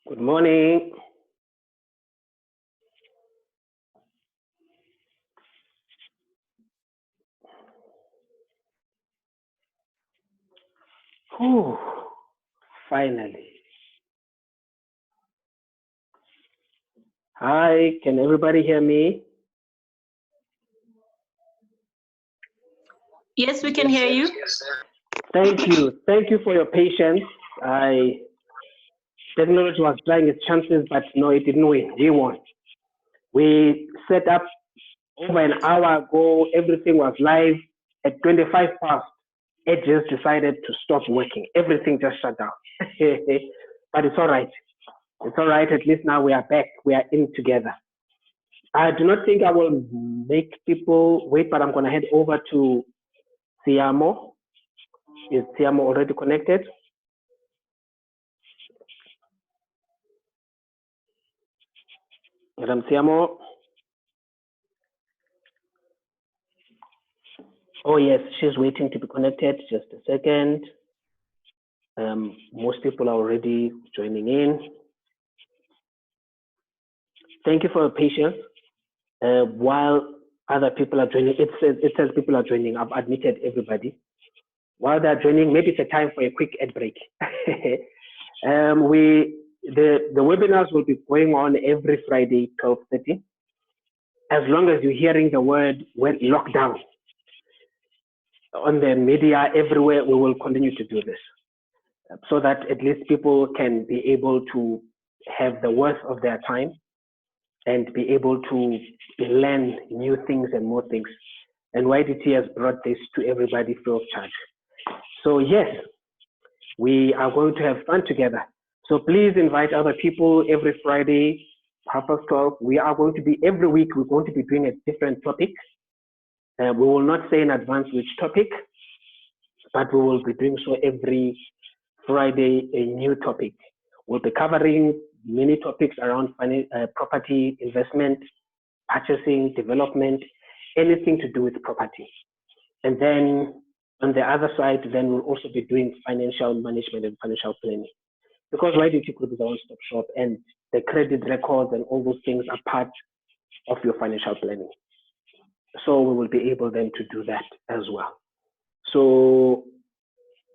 Good morning. Whew, finally. Hi, can everybody hear me? Yes, we can hear you. Thank you. Thank you for your patience. Technology was trying its chances, but no, it didn't win. We won. We set up over an hour ago. Everything was live at 25 past. It just decided to stop working. Everything just shut down. But it's all right. It's all right. At least now we are back. We are in together. I do not think I will make people wait, but I'm going to head over to Siamo. Is Siamo already connected? Madam Siamo? Oh, yes, she's waiting to be connected. Just a second. Most people are already joining in. Thank you for your patience. While other people are joining, it says people are joining. I've admitted everybody. While they're joining, maybe it's a time for a quick ad break. The webinars will be going on every Friday, 12:30. As long as you're hearing the word lockdown on the media everywhere, we will continue to do this so that at least people can be able to have the worth of their time and be able to learn new things and more things. And YDT has brought this to everybody free of charge. So yes, we are going to have fun together. So please invite other people every Friday, 12:30. We are going to be, every week, we're going to be doing a different topic. We will not say in advance which topic, but we will be doing so every Friday, a new topic. We'll be covering many topics around property, investment, purchasing, development, anything to do with property. And then on the other side, then we'll also be doing financial management and financial planning. Because YDT Group is a one-stop shop, and the credit records and all those things are part of your financial planning. So we will be able then to do that as well. So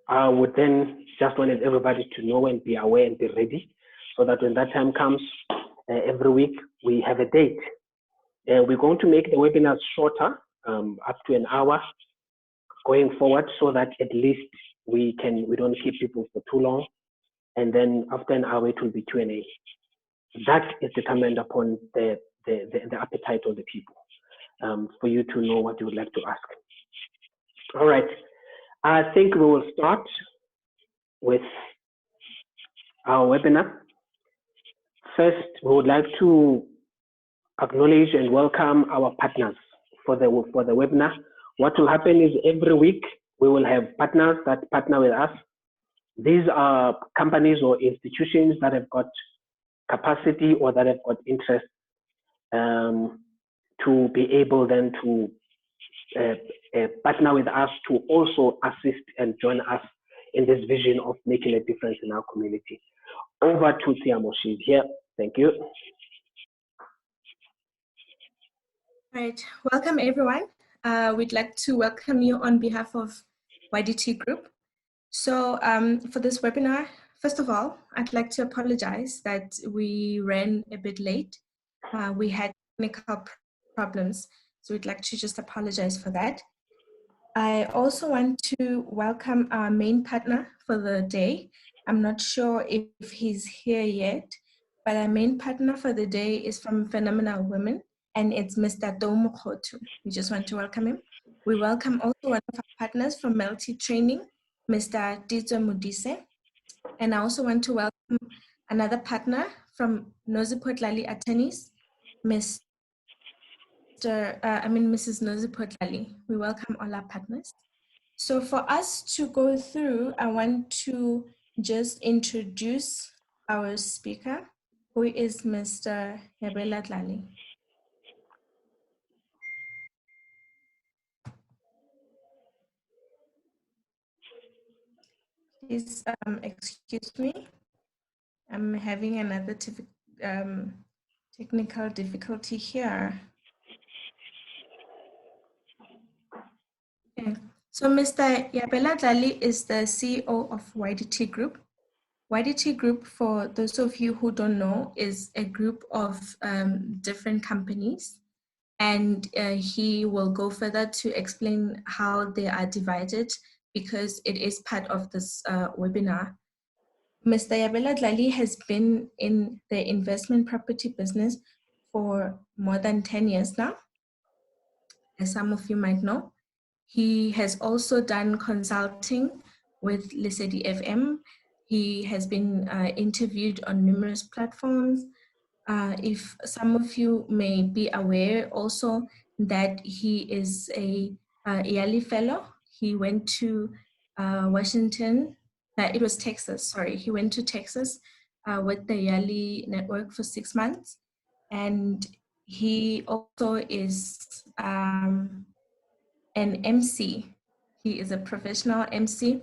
I would then just wanted everybody to know and be aware and be ready so that when that time comes, every week we have a date. We're going to make the webinars shorter, up to an hour going forward, so that at least we don't keep people for too long. And then after an hour, it will be Q&A. That is determined upon the appetite of the people, for you to know what you would like to ask. All right. I think we will start with our webinar. First, we would like to acknowledge and welcome our partners for the webinar. What will happen is every week we will have partners that partner with us. These are companies or institutions that have got capacity or that have got interest to be able then to partner with us to also assist and join us in this vision of making a difference in our community. Over to Tiamo, she's here. Thank you. Right, welcome everyone. We'd like to welcome you on behalf of YDT Group. So for this webinar, first of all, I'd like to apologize that we ran a bit late. We had technical problems, so we'd like to just apologize for that. I also want to welcome our main partner for the day. I'm not sure if he's here yet, but our main partner for the day is from Phenomenal Women, and it's Mr. Domo Khotu. We just want to welcome him. We welcome also one of our partners from Melty Training, Mr. Tito Mudise. And I also want to welcome another partner from Nozipotlali Attorneys, Mrs. Nozipotlali. We welcome all our partners. So for us to go through, I want to just introduce our speaker, who is Mr. Yabela Tlali. Please excuse me. I'm having another technical difficulty here. Okay. So Mr. Yabela Dlali is the CEO of YDT Group. YDT Group, for those of you who don't know, is a group of different companies, and he will go further to explain how they are divided because it is part of this webinar. Mr. Yabela Dlali has been in the investment property business for more than 10 years now, as some of you might know. He has also done consulting with Lesedi FM. He has been interviewed on numerous platforms. If some of you may be aware also that he is a Yali fellow. He went to Washington, it was Texas, sorry. He went to Texas with the Yali network for 6 months. And he also is an MC. He is a professional MC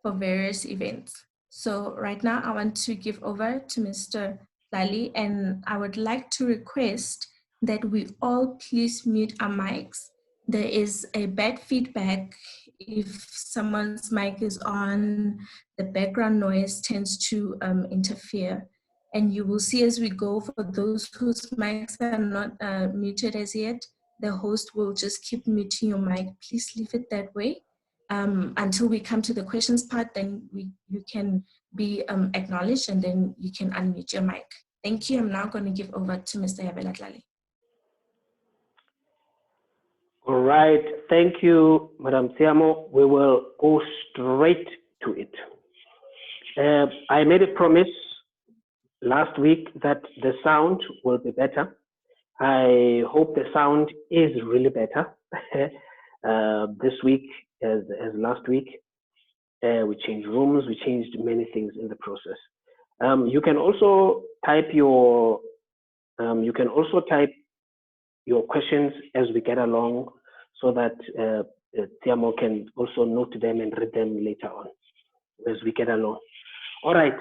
for various events. So right now I want to give over to Mr. Dlali, and I would like to request that we all please mute our mics. There is a bad feedback if someone's mic is on, the background noise tends to interfere. And you will see as we go, for those whose mics are not muted as yet, the host will just keep muting your mic. Please leave it that way until we come to the questions part. Then you can be acknowledged, and then you can unmute your mic. Thank you. I'm now going to give over to Mr. Yabela Dlali. All right. Thank you, Madam Tiamo. We will go straight to it. I made a promise last week that the sound will be better. I hope the sound is really better this week as last week. We changed rooms, we changed many things in the process. You can also type your questions as we get along, so that Tiamo can also note them and read them later on as we get along. All right.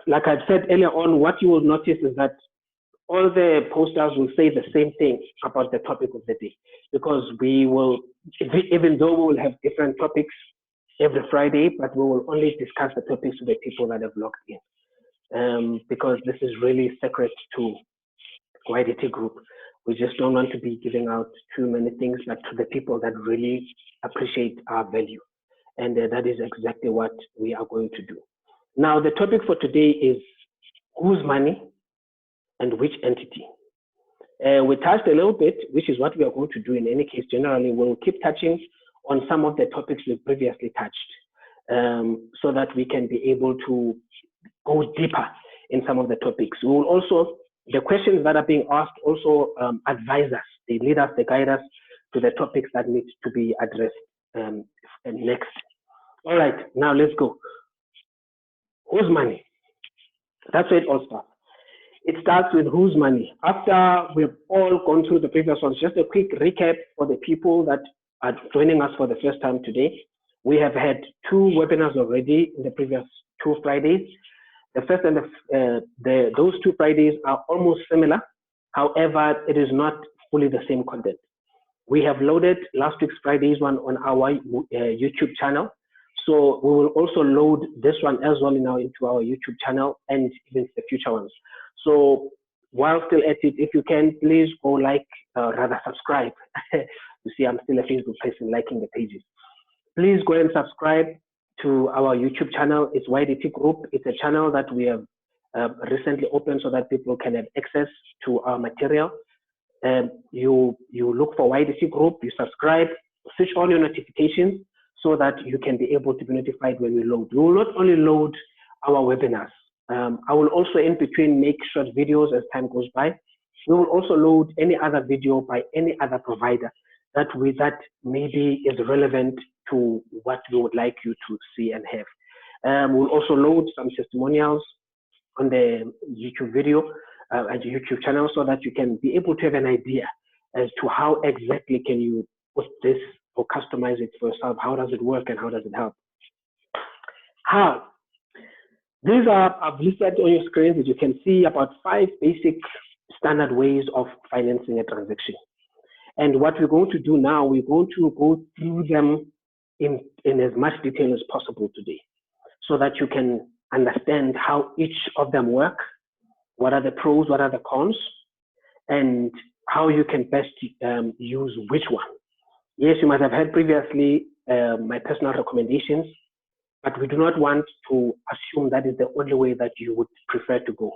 Like I said earlier on, what you will notice is that all the posters will say the same thing about the topic of the day, because we will, even though we will have different topics every Friday, but we will only discuss the topics with the people that have logged in, because this is really sacred to YDT Group. We just don't want to be giving out too many things, but to the people that really appreciate our value. And that is exactly what we are going to do. Now, the topic for today is whose money and which entity. We touched a little bit, which is what we are going to do in any case. Generally, we'll keep touching on some of the topics we previously touched, so that we can be able to go deeper in some of the topics. We will also, the questions that are being asked also advise us. They lead us, they guide us to the topics that need to be addressed next. All right, now let's go. Whose money? That's where it all starts. It starts with whose money. After we've all gone through the previous ones, just a quick recap for the people that are joining us for the first time today. We have had 2 webinars already in the previous 2 Fridays. The first and those 2 Fridays are almost similar. However, it is not fully the same content. We have loaded last week's Friday's one on our YouTube channel. So we will also load this one as well now into our YouTube channel and even the future ones. So while still at it, if you can, please go like, rather subscribe. You see, I'm still a Facebook person liking the pages. Please go and subscribe to our YouTube channel. It's YDT Group. It's a channel that we have recently opened so that people can have access to our material. You look for YDT Group, you subscribe, switch on your notifications so that you can be able to be notified when we load. We will not only load our webinars. I will also in between make short videos as time goes by. We will also load any other video by any other provider that maybe is relevant to what we would like you to see and have. We'll also load some testimonials on the YouTube video and the YouTube channel so that you can be able to have an idea as to how exactly can you put this or customize it for yourself. How does it work and how does it help? How? These are, I've listed on your screen, as you can see, about 5 basic standard ways of financing a transaction. And what we're going to do now, we're going to go through them in as much detail as possible today, so that you can understand how each of them work, what are the pros, what are the cons, and how you can best use which one. Yes, you might have heard previously my personal recommendations, but we do not want to assume that is the only way that you would prefer to go.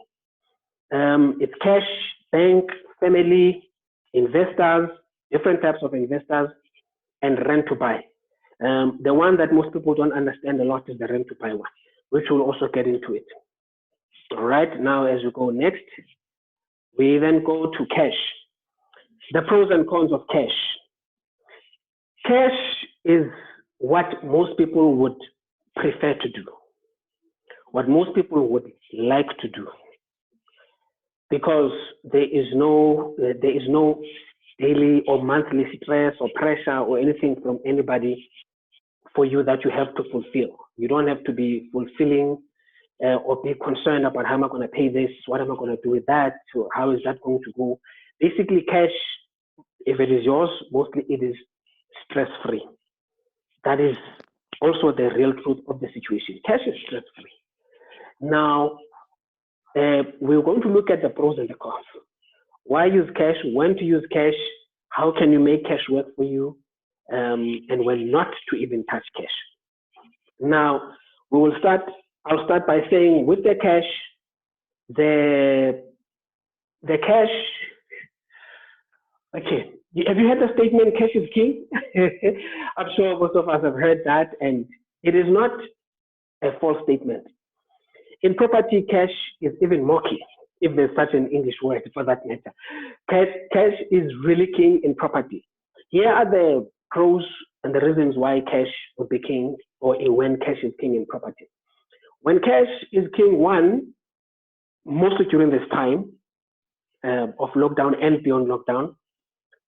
It's cash, bank, family, investors, different types of investors, and rent to buy. The one that most people don't understand a lot is the rent to buy one, which we'll also get into it. All right, now as we go next, we then go to cash. The pros and cons of cash. Cash is what most people would prefer to do, what most people would like to do, because there is no daily or monthly stress or pressure or anything from anybody for you that you have to fulfill. You don't have to be fulfilling or be concerned about how am I going to pay this, what am I going to do with that, so how is that going to go. Basically, cash, if it is yours, mostly it is stress-free. That is also the real truth of the situation. Cash is stress-free. Now, we're going to look at the pros and the cons. Why use cash, when to use cash, how can you make cash work for you, and when not to even touch cash. Now, I'll start by saying with the cash, the cash, okay, have you heard the statement, cash is king? I'm sure most of us have heard that, and it is not a false statement. In property, cash is even more key, if there's such an English word for that matter. Cash is really king in property. Here are the pros and the reasons why cash would be king, or when cash is king in property. When cash is king, one, mostly during this time of lockdown and beyond lockdown,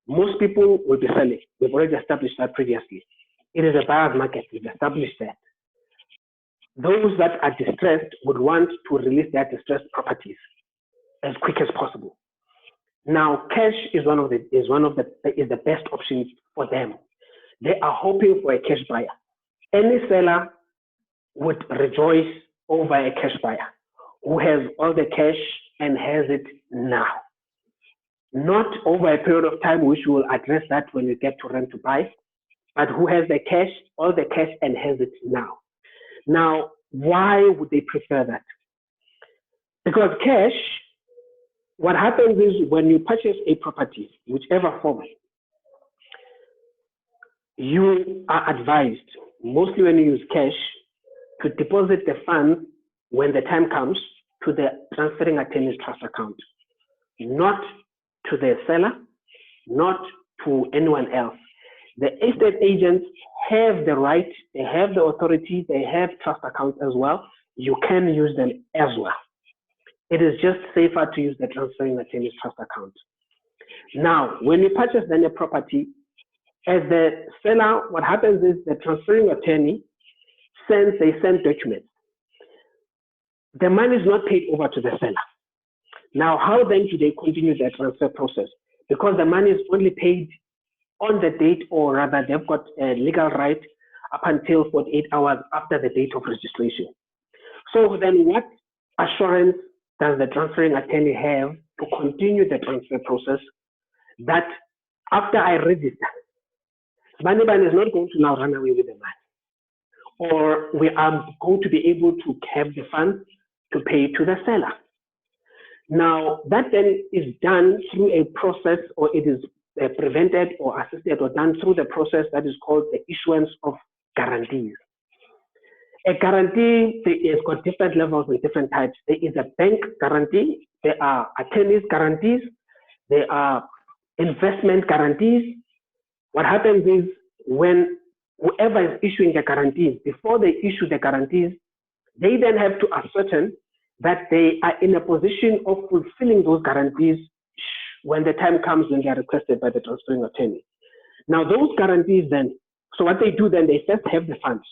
most people will be selling. We've already established that previously. It is a buyer's market. We've established that. Those that are distressed would want to release their distressed properties as quick as possible. Now, cash is the best option for them. They are hoping for a cash buyer. Any seller would rejoice over a cash buyer who has all the cash and has it now. Not over a period of time, which we will address that when we get to rent to buy, but who has the cash, all the cash, and has it now. Now, why would they prefer that? Because cash, what happens is when you purchase a property, whichever form, you are advised, mostly when you use cash, to deposit the funds when the time comes to the transferring attorney's trust account, not to the seller, not to anyone else. The estate agents have the right, they have the authority, they have trust accounts as well. You can use them as well. It is just safer to use the transferring attorney's trust account. Now, when you purchase then a property, as the seller, what happens is the transferring attorney sends documents. The money is not paid over to the seller. Now, how then do they continue their transfer process? Because the money is only paid on the date, or rather they've got a legal right up until 48 hours after the date of registration. So then what assurance does the transferring attorney have to continue the transfer process that after I register, Moneyban is not going to now run away with the money, or we are going to be able to have the funds to pay to the seller. Now, that then is done through a process, or it is prevented or assisted or done through the process that is called the issuance of guarantees. A guarantee is got different levels and different types. There is a bank guarantee, there are attorney's guarantees, there are investment guarantees. What happens is when whoever is issuing the guarantees, before they issue the guarantees, they then have to ascertain that they are in a position of fulfilling those guarantees when the time comes when they are requested by the transferring attorney. Now those guarantees then, so what they do then, they first have the funds.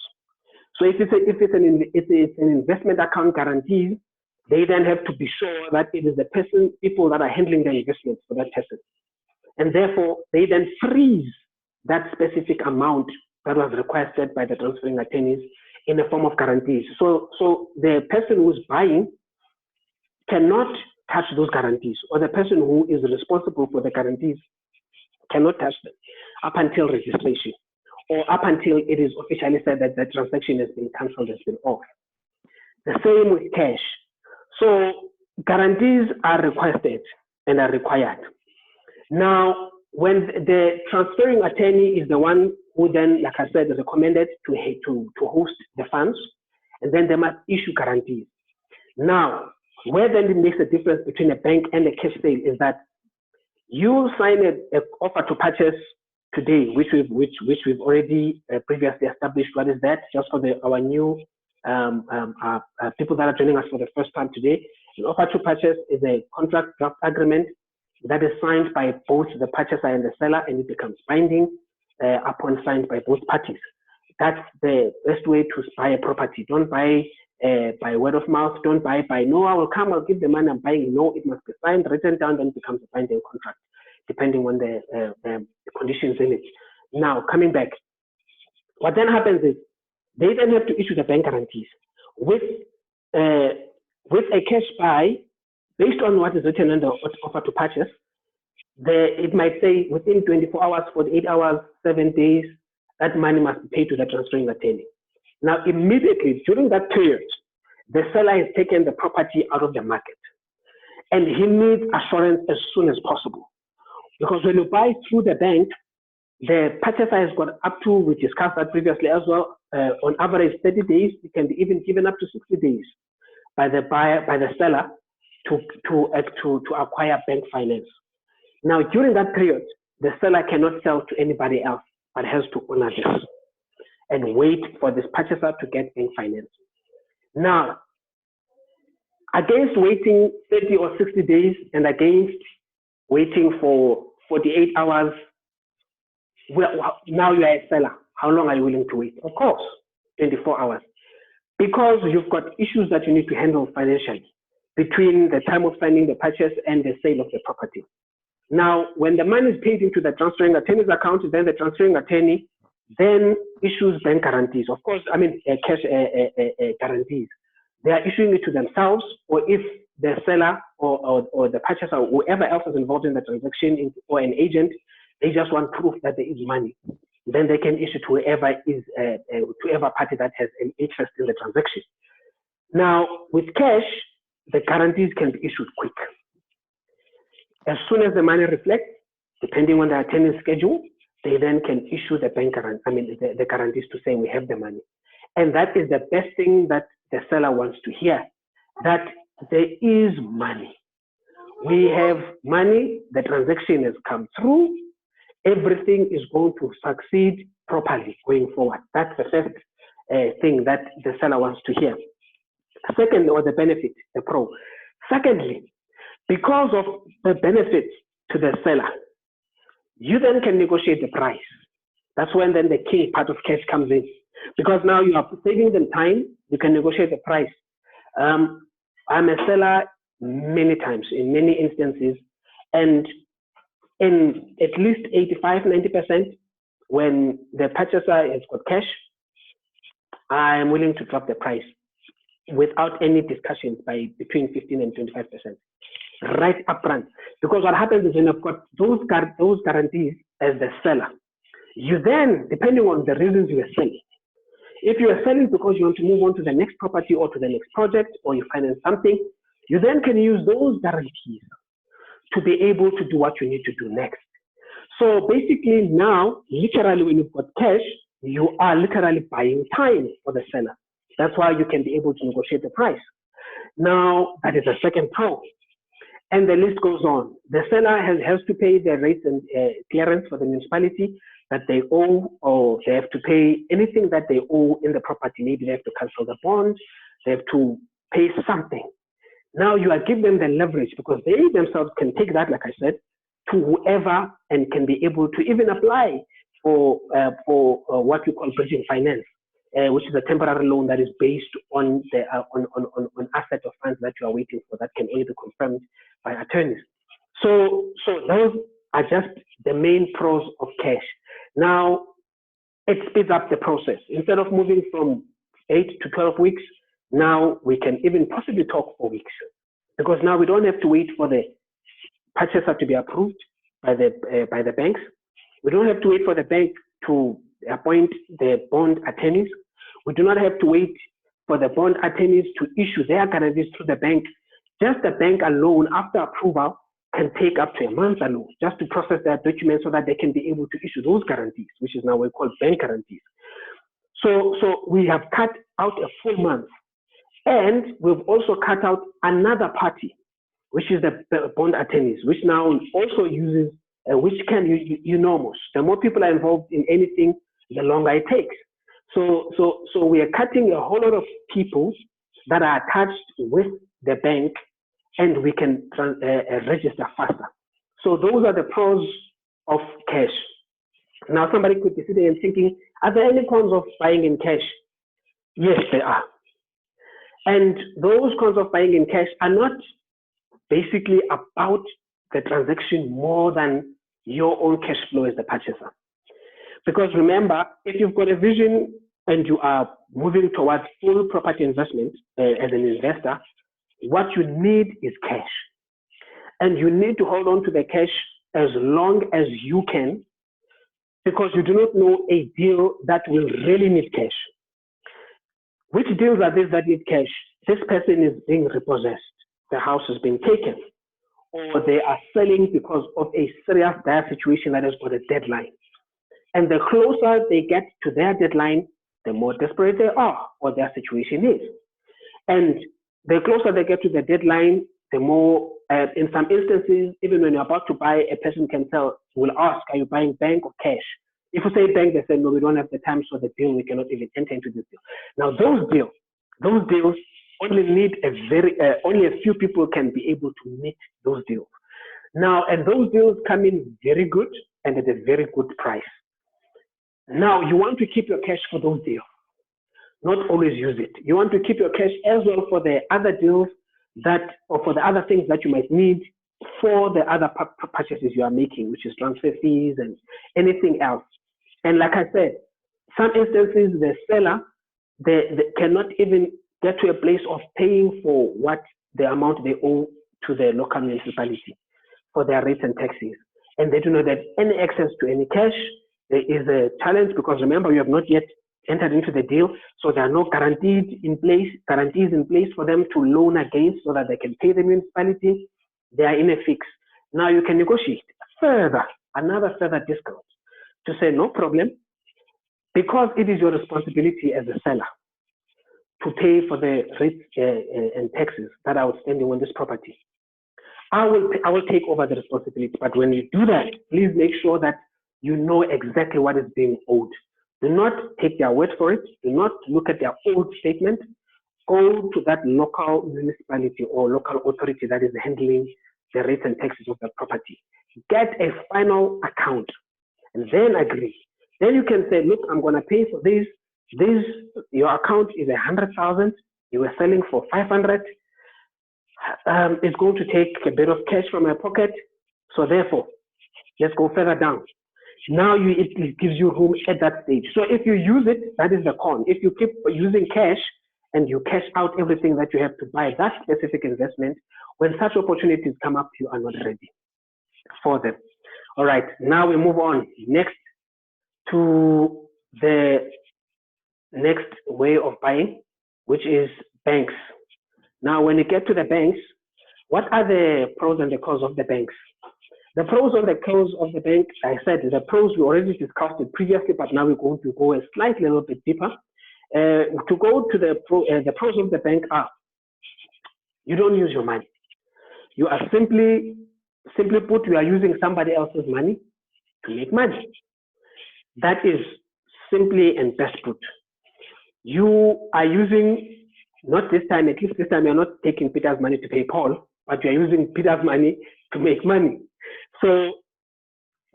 So if it's an investment account guarantees, they then have to be sure that it is the people that are handling the investments for that person. And therefore, they then freeze that specific amount that was requested by the transferring attorneys in the form of guarantees. So the person who's buying cannot touch those guarantees, or the person who is responsible for the guarantees cannot touch them up until registration, or up until it is officially said that the transaction has been cancelled, has been off. The same with cash. So guarantees are requested and are required. Now, when the transferring attorney is the one who then, like I said, is recommended to host the funds, and then they must issue guarantees. Now, where then it makes a difference between a bank and a cash sale is that you sign an offer to purchase today, which we've already previously established. What is that? Just for our new people that are joining us for the first time today, an offer to purchase is a contract draft agreement that is signed by both the purchaser and the seller, and it becomes binding upon signed by both parties. That's the best way to buy a property. Don't buy by word of mouth. Don't buy by, no, I will come, I'll give the money, I'm buying. No, it must be signed, written down, then it becomes a binding contract, depending on the conditions in it. Now, coming back, what then happens is they then have to issue the bank guarantees. With a cash buy, based on what is written in the offer to purchase, it might say within 24 hours, 48 hours, 7 days, that money must be paid to the transferring attorney. Now, immediately during that period, the seller has taken the property out of the market, and he needs assurance as soon as possible. Because when you buy through the bank, the purchaser has got up to, we discussed that previously as well, on average 30 days. It can be even given up to 60 days by the buyer, by the seller, to acquire bank finance. Now, during that period, the seller cannot sell to anybody else, but has to honor this and wait for this purchaser to get bank finance. Now, against waiting 30 or 60 days and against waiting for 48 hours, now you are a seller. How long are you willing to wait? Of course, 24 hours. Because you've got issues that you need to handle financially between the time of signing the purchase and the sale of the property. Now, when the money is paid into the transferring attorney's account, then the transferring attorney then issues bank guarantees. Of course, I mean cash guarantees. They are issuing it to themselves, or if the seller or the purchaser or whoever else is involved in the transaction or an agent, they just want proof that there is money. Then they can issue to whoever party that has an interest in the transaction. Now, with cash, the guarantees can be issued quick. As soon as the money reflects, depending on the attorney's schedule, they then can issue the bank the guarantees to say we have the money. And that is the best thing that the seller wants to hear, that there is money. We have money, the transaction has come through, everything is going to succeed properly going forward. That's the first thing that the seller wants to hear. Second, or the benefit, the pro. Secondly, because of the benefits to the seller, you then can negotiate the price. That's when then the key part of cash comes in. Because now you are saving them time, you can negotiate the price. I'm a seller many times, in many instances, and in at least 85–90%, when the purchaser has got cash, I am willing to drop the price without any discussions by between 15 and 25%. Right up front. Because what happens is when you've got those guarantees as the seller, you then, depending on the reasons you are selling, if you are selling because you want to move on to the next property or to the next project, or you finance something, you then can use those guarantees to be able to do what you need to do next. So basically now, literally when you've got cash, you are literally buying time for the seller. That's why you can be able to negotiate the price. Now, that is the second pro. And the list goes on. The seller has to pay the rates and clearance for the municipality that they owe, or they have to pay anything that they owe in the property. Maybe they have to cancel the bond, they have to pay something. Now you are giving them the leverage, because they themselves can take that, like I said, to whoever, and can be able to even apply for what we call bridging finance. which is a temporary loan that is based on the on asset or funds that you are waiting for that can only be confirmed by attorneys. So those are just the main pros of cash. Now, it speeds up the process. Instead of moving from 8 to 12 weeks, now we can even possibly talk 4 weeks, because now we don't have to wait for the purchaser to be approved by the banks. We don't have to wait for the bank to appoint the bond attorneys. We do not have to wait for the bond attorneys to issue their guarantees through the bank. Just the bank alone, after approval, can take up to a month alone just to process their documents so that they can be able to issue those guarantees, which is now we call bank guarantees. So we have cut out a full month, and we've also cut out another party, which is the bond attorneys, which now also uses, which can enormous. The more people are involved in anything, the longer it takes. So we are cutting a whole lot of people that are attached with the bank, and we can register faster. So those are the pros of cash. Now somebody could be sitting and thinking, are there any cons of buying in cash? Yes, there are. And those cons of buying in cash are not basically about the transaction more than your own cash flow as the purchaser. Because remember, if you've got a vision and you are moving towards full property investment as an investor, what you need is cash. And you need to hold on to the cash as long as you can, because you do not know a deal that will really need cash. Which deals are these that need cash? This person is being repossessed. The house has been taken. Or they are selling because of a serious dire situation that has got a deadline. And the closer they get to their deadline, the more desperate they are, or their situation is. And the closer they get to the deadline, the more, in some instances, even when you're about to buy, a person will ask, are you buying bank or cash? If you say bank, they say, no, we don't have the time, so the deal, we cannot even enter into this deal. Now, those deals only need only a few people can be able to meet those deals. Now, and those deals come in very good and at a very good price. Now, you want to keep your cash for those deals, not always use it. You want to keep your cash as well for the other deals or for the other things that you might need for the other purchases you are making, which is transfer fees and anything else. And like I said, some instances, the seller, they cannot even get to a place of paying for what the amount they owe to the local municipality for their rates and taxes. And they do not have any access to any cash. There is a challenge because remember, you have not yet entered into the deal, so there are no guarantees in place for them to loan against so that they can pay the municipality. They are in a fix. Now you can negotiate another further discount to say no problem, because it is your responsibility as a seller to pay for the rates and taxes that are outstanding on this property. I will take over the responsibility, but when you do that, please make sure that you know exactly what is being owed. Do not take their word for it. Do not look at their old statement. Go to that local municipality or local authority that is handling the rates and taxes of that property. Get a final account and then agree. Then you can say, look, I'm going to pay for this. Your account is 100,000. You were selling for 500. It's going to take a bit of cash from my pocket. So therefore, let's go further down. Now it gives you room at that stage. So if you use it, that is the con. If you keep using cash and you cash out everything that you have to buy that specific investment, when such opportunities come up, you are not ready for them. All right, now we move on next to the next way of buying, which is banks. Now, when you get to the banks, what are the pros and the cons of the banks? The pros and the cons of the bank, I said the pros we already discussed it previously, but now we're going to go a slightly little bit deeper. To go to the pros of the bank are, you don't use your money. You are simply put, you are using somebody else's money to make money. That is simply and best put. You are using, not this time, at least this time you're not taking Peter's money to pay Paul, but you're using Peter's money to make money. So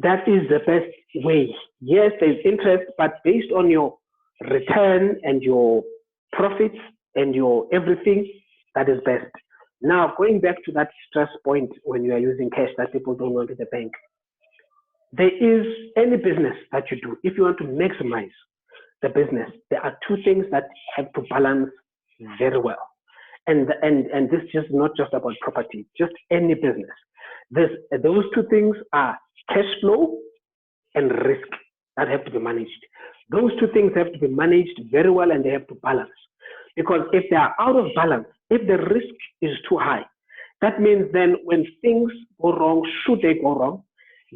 that is the best way. Yes, there's interest, but based on your return and your profits and your everything, that is best. Now, going back to that stress point when you are using cash that people don't want to the bank, there is any business that you do, if you want to maximize the business, there are two things that have to balance very well. And this is not just about property, just any business. Those two things are cash flow and risk that have to be managed. Those two things have to be managed very well, and they have to balance. Because if they are out of balance, if the risk is too high, that means then when things go wrong, should they go wrong,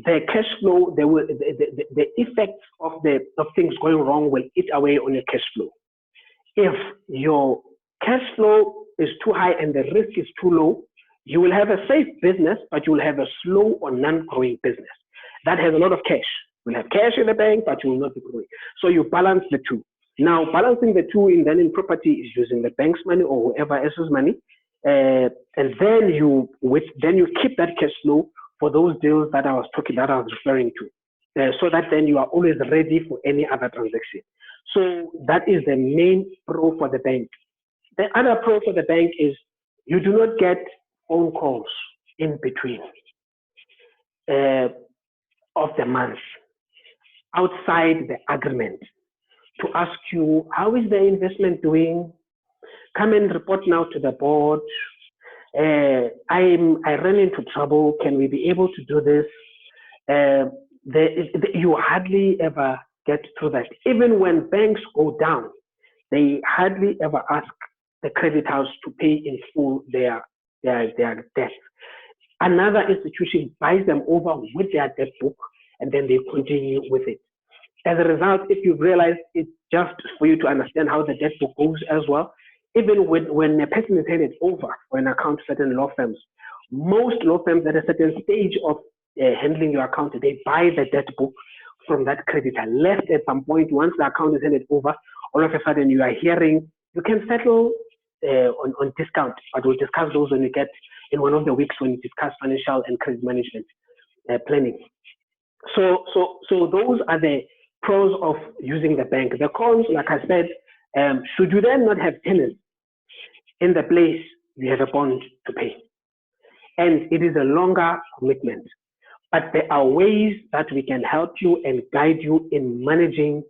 the cash flow, the effects of things going wrong will eat away on your cash flow. If your cash flow is too high and the risk is too low, you will have a safe business, but you will have a slow or non-growing business that has a lot of cash. You will have cash in the bank, but you will not be growing. So you balance the two. Now, balancing the two in property is using the bank's money or whoever else's money, and then you keep that cash flow for those deals that I was referring to, so that then you are always ready for any other transaction. So that is the main pro for the bank. The other pro for the bank is you do not get phone calls in between of the month outside the agreement to ask you, how is the investment doing? Come and report now to the board. I ran into trouble. Can we be able to do this? You hardly ever get through that. Even when banks go down, they hardly ever ask the creditors to pay in full their debt. Another institution buys them over with their debt book, and then they continue with it. As a result, if you realize it's just for you to understand how the debt book goes as well, even when a person is handed over for an account to certain law firms, most law firms at a certain stage of handling your account, they buy the debt book from that creditor. Left at some point, once the account is handed over, all of a sudden you are hearing you can settle on discount, but we'll discuss those when we get in one of the weeks when we discuss financial and credit management planning. So those are the pros of using the bank. The cons, like I said, should you then not have tenants in the place, you have a bond to pay. And it is a longer commitment. But there are ways that we can help you and guide you in managing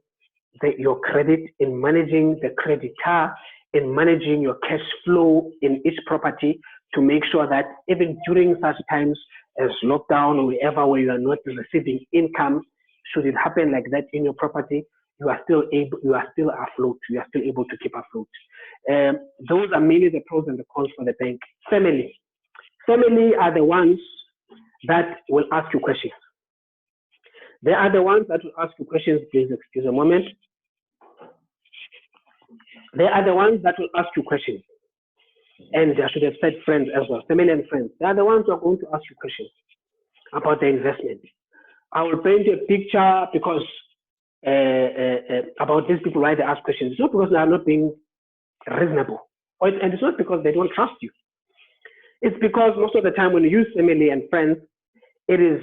your credit, in managing the creditor, in managing your cash flow in each property to make sure that even during such times as lockdown or wherever where you are not receiving income, should it happen like that in your property, you are still afloat, you are still able to keep afloat. Those are mainly the pros and the cons for the bank. Family are the ones that will ask you questions. They are the ones that will ask you questions. Please excuse a moment. They are the ones that will ask you questions. And I should have said friends as well, family and friends. They are the ones who are going to ask you questions about the investment. I will paint you a picture because about these people why they ask questions. It's not because they are not being reasonable, and it's not because they don't trust you. It's because most of the time when you use family and friends, it is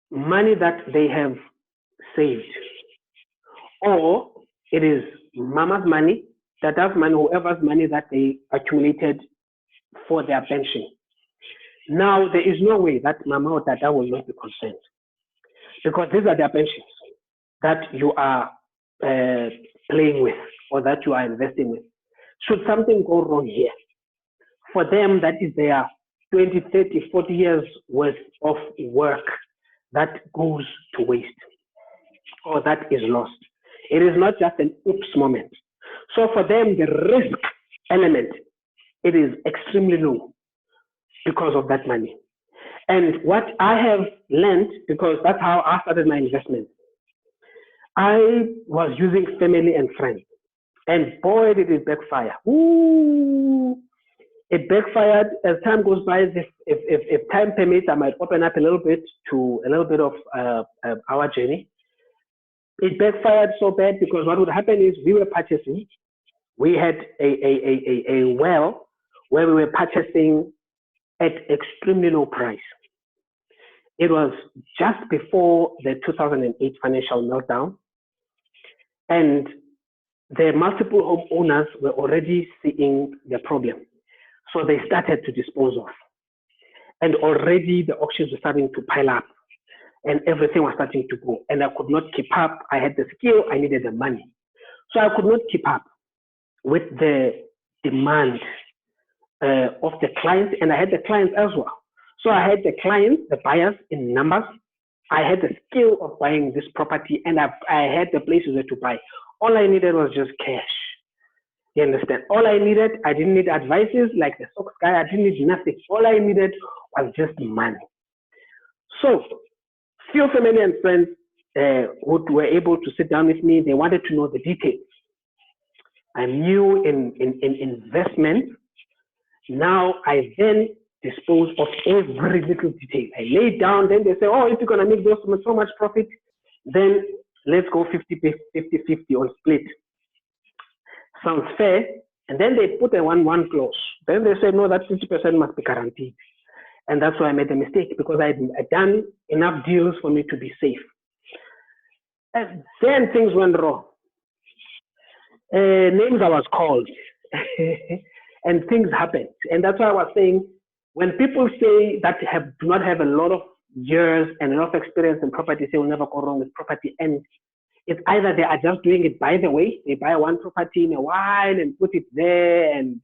money that they have saved, or it is mama's money, dad's money, whoever's money that they accumulated for their pension. Now, there is no way that mama or dada will not be concerned because these are their pensions that you are playing with or that you are investing with. Should something go wrong here, for them, that is their 20, 30, 40 years worth of work that goes to waste or that is lost. It is not just an oops moment. So for them, the risk element, it is extremely low because of that money. And what I have learned, because that's how I started my investment, I was using family and friends. And boy, did it backfire. Ooh, it backfired. As time goes by, if time permits, I might open up a little bit of our journey. It backfired so bad because what would happen is we were purchasing. We had a well where we were purchasing at extremely low price. It was just before the 2008 financial meltdown. And the multiple homeowners were already seeing the problem. So they started to dispose of. And already the auctions were starting to pile up and everything was starting to go. And I could not keep up. I had the skill, I needed the money. So I could not keep up with the demand of the clients, and I had the clients as well. So I had the clients, the buyers in numbers. I had the skill of buying this property, and I had the places where to buy. All I needed was just cash. You understand? All I needed, I didn't need advices like the stocks guy. I didn't need nothing. All I needed was just money. So few family and friends who were able to sit down with me, they wanted to know the details. I'm new in investment. Now I then dispose of every little detail. I lay down, then they say, oh, if you're going to make so much profit, then let's go 50-50 on split. Sounds fair. And then they put a 1-1 clause. Then they say, no, that 50% must be guaranteed. And that's why I made a mistake, because I had done enough deals for me to be safe. And then things went wrong. Names I was called. And things happened. And that's why I was saying, when people say that do not have a lot of years and enough experience in property, say will never go wrong with property, and it's either they are just doing it by the way, they buy one property in a while and put it there and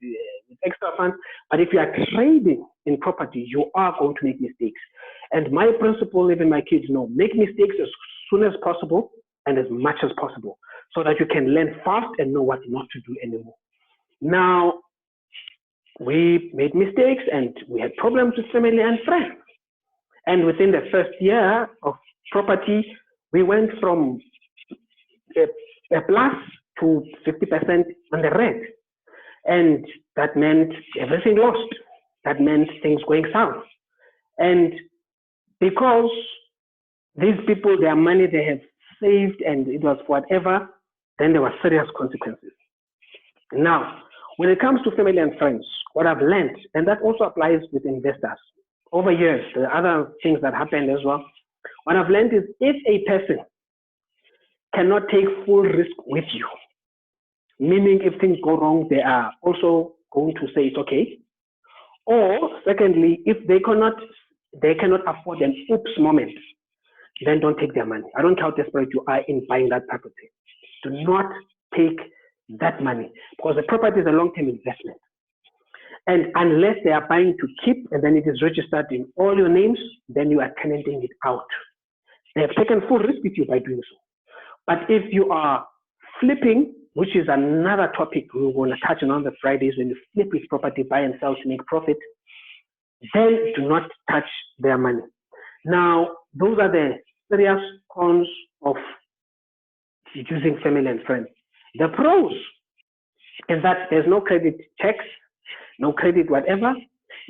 with extra funds. But if you are trading in property, you are going to make mistakes. And my principle, even my kids know, make mistakes as soon as possible and as much as possible, so that you can learn fast and know what not to do anymore. Now, we made mistakes and we had problems with family and friends. And within the first year of property, we went from a plus to 50% on the red. And that meant everything lost. That meant things going south. And because these people, their money they have saved and it was whatever, then there were serious consequences. Now, when it comes to family and friends, what I've learned, and that also applies with investors, over years, the other things that happened as well, what I've learned is if a person cannot take full risk with you, meaning if things go wrong, they are also going to say it's okay. Or secondly, if they cannot afford an oops moment, then don't take their money. I don't care how desperate you are in buying that property. Do not take that money, because the property is a long-term investment. And unless they are buying to keep and then it is registered in all your names, then you are tenanting it out. They have taken full risk with you by doing so. But if you are flipping, which is another topic we're going to touch on the Fridays, when you flip with property, buy and sell to make profit, then do not touch their money. Now, those are the serious cons of using family and friends. The pros is that there's no credit checks, no credit whatever.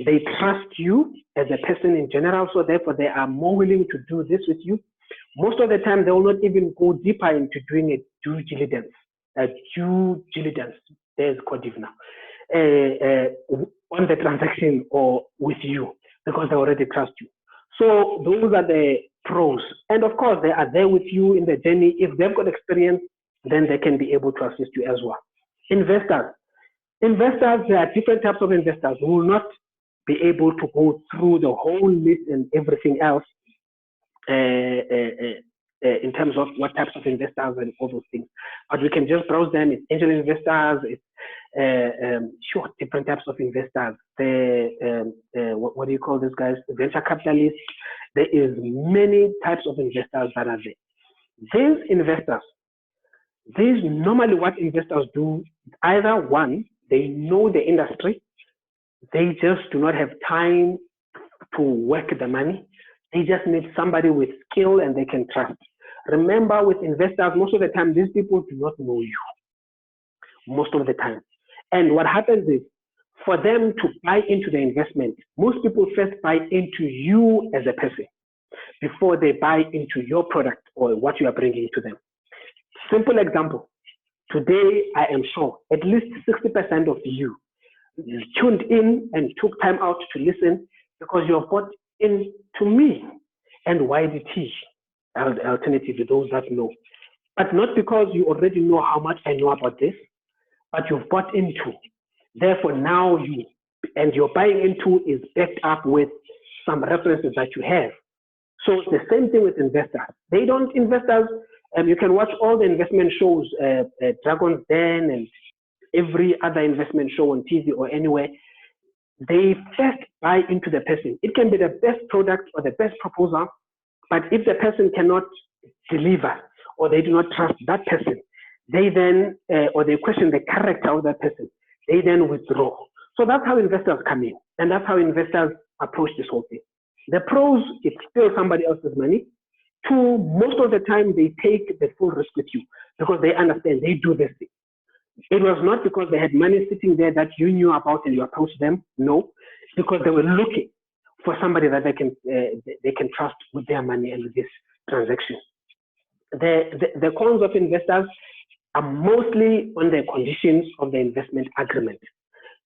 They trust you as a person in general, so therefore they are more willing to do this with you. Most of the time, they will not even go deeper into doing a due diligence. There's Codiv now, on the transaction or with you, because they already trust you. So those are the pros. And of course, they are there with you in the journey. If they've got experience, then they can be able to assist you as well. Investors, there are different types of investors who will not be able to go through the whole list and everything else in terms of what types of investors and all those things. But we can just browse them. It's angel investors, it's different types of investors. What do you call these guys? The venture capitalists. There is many types of investors that are there. These investors, normally what investors do, either one, they know the industry, they just do not have time to work the money. They just need somebody with skill and they can trust. Remember, with investors, most of the time, these people do not know you. Most of the time. And what happens is, for them to buy into the investment, most people first buy into you as a person before they buy into your product or what you are bringing to them. Simple example. Today, I am sure at least 60% of you tuned in and took time out to listen because you have bought into me and YDT, alternative to those that know. but not because you already know how much I know about this, but you've bought into. Therefore, now your buying into is backed up with some references that you have. So it's the same thing with investors. Investors, you can watch all the investment shows, Dragon's Den and every other investment show on TV or anywhere. They first buy into the person. It can be the best product or the best proposal, but if the person cannot deliver or they do not trust that person, they then, or they question the character of that person, they then withdraw. So that's how investors come in, and that's how investors approach this whole thing. The pros, it's still somebody else's money. Two, most of the time they take the full risk with you because they understand they do this thing. It was not because they had money sitting there that you knew about and you approached them. No, because they were looking for somebody that they can trust with their money and with this transaction. The cons of investors are mostly on the conditions of the investment agreement.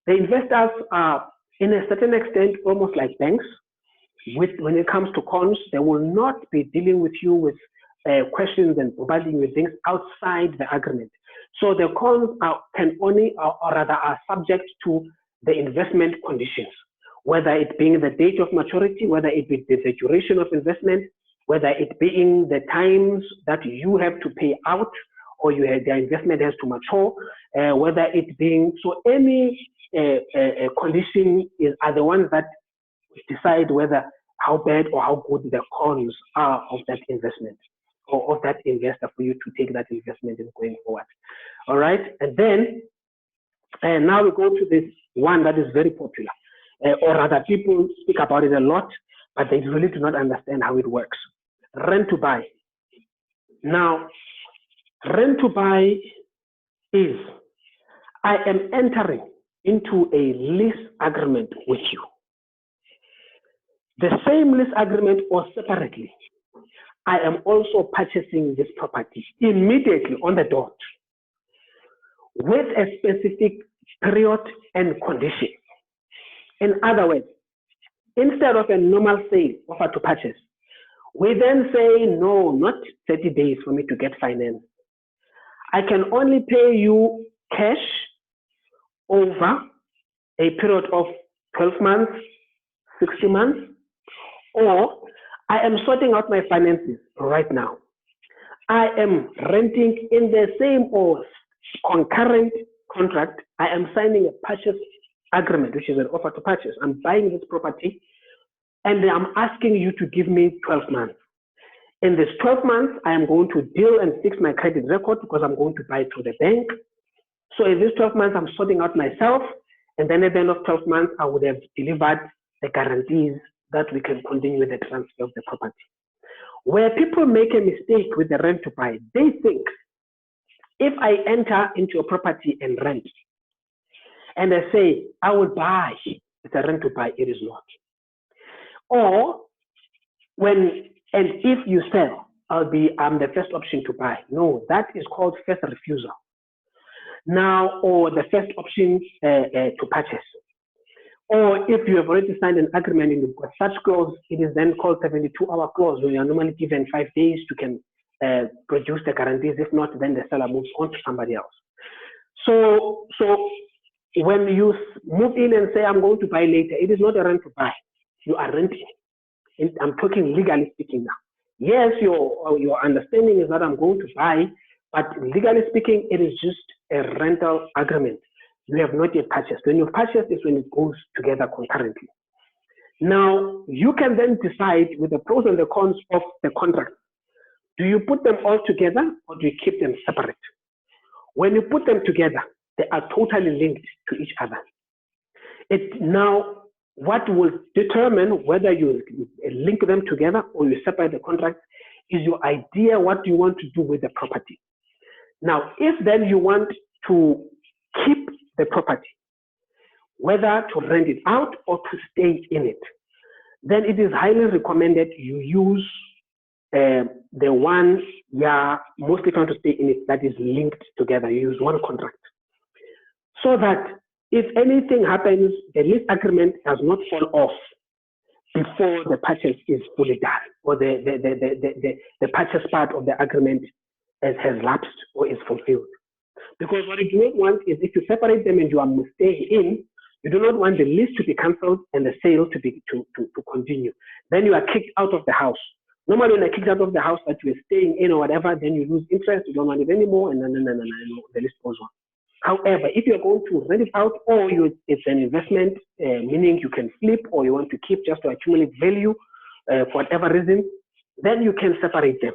The investors are, in a certain extent, almost like banks. When it comes to cons, they will not be dealing with you with questions and providing you with things outside the agreement. So the cons are subject to the investment conditions, whether it being the date of maturity, whether it be the duration of investment, whether it being the times that you have to pay out or their investment has to mature, whether it being, so any condition are the ones that decide whether how bad or how good the cons are of that investment or of that investor for you to take that investment and going forward. All right, and then now we go to this one that is very popular, or rather people speak about it a lot, but they really do not understand how it works. Rent to buy. Now, rent to buy is I am entering into a lease agreement with you. The same lease agreement or separately, I am also purchasing this property immediately on the dot with a specific period and condition. In other words, instead of a normal sale offer to purchase, we then say, no, not 30 days for me to get finance. I can only pay you cash over a period of 12 months, 60 months, or I am sorting out my finances right now. I am renting in the same or concurrent contract. I am signing a purchase agreement, which is an offer to purchase. I'm buying this property and I'm asking you to give me 12 months. In this 12 months, I am going to deal and fix my credit record because I'm going to buy through the bank. So in these 12 months, I'm sorting out myself. And then at the end of 12 months, I would have delivered the guarantees that we can continue the transfer of the property. Where people make a mistake with the rent to buy, they think if I enter into a property and rent, and I say, I will buy, it's a rent to buy, it is not. Or if you sell, I'm the first option to buy. No, that is called first refusal. Now, or the first option to purchase. Or if you have already signed an agreement and you've got such clause, it is then called 72-hour clause, where you are normally given 5 days to produce the guarantees. If not, then the seller moves on to somebody else. So when you move in and say, I'm going to buy later, it is not a rent to buy. You are renting. I'm talking legally speaking now. Yes, your understanding is that I'm going to buy, but legally speaking, it is just a rental agreement. You have not yet purchased. When you purchase is when it goes together concurrently. Now, you can then decide with the pros and the cons of the contract. Do you put them all together or do you keep them separate? When you put them together, they are totally linked to each other. Now, what will determine whether you link them together or you separate the contract is your idea what you want to do with the property. Now, if then you want to keep the property, whether to rent it out or to stay in it, then it is highly recommended you use the one mostly trying to stay in it that is linked together. You use one contract. So that if anything happens, the lease agreement does not fall off before the purchase is fully done, or the purchase part of the agreement has lapsed or is fulfilled. Because what you do not want is if you separate them and you are staying in, you do not want the lease to be cancelled and the sale to continue. Then you are kicked out of the house. Normally, when you're kicked out of the house that you are staying in or whatever, then you lose interest, you don't want it anymore, and the list goes on. However, if you're going to rent it out or it's an investment, meaning you can flip or you want to keep just to accumulate value for whatever reason, then you can separate them.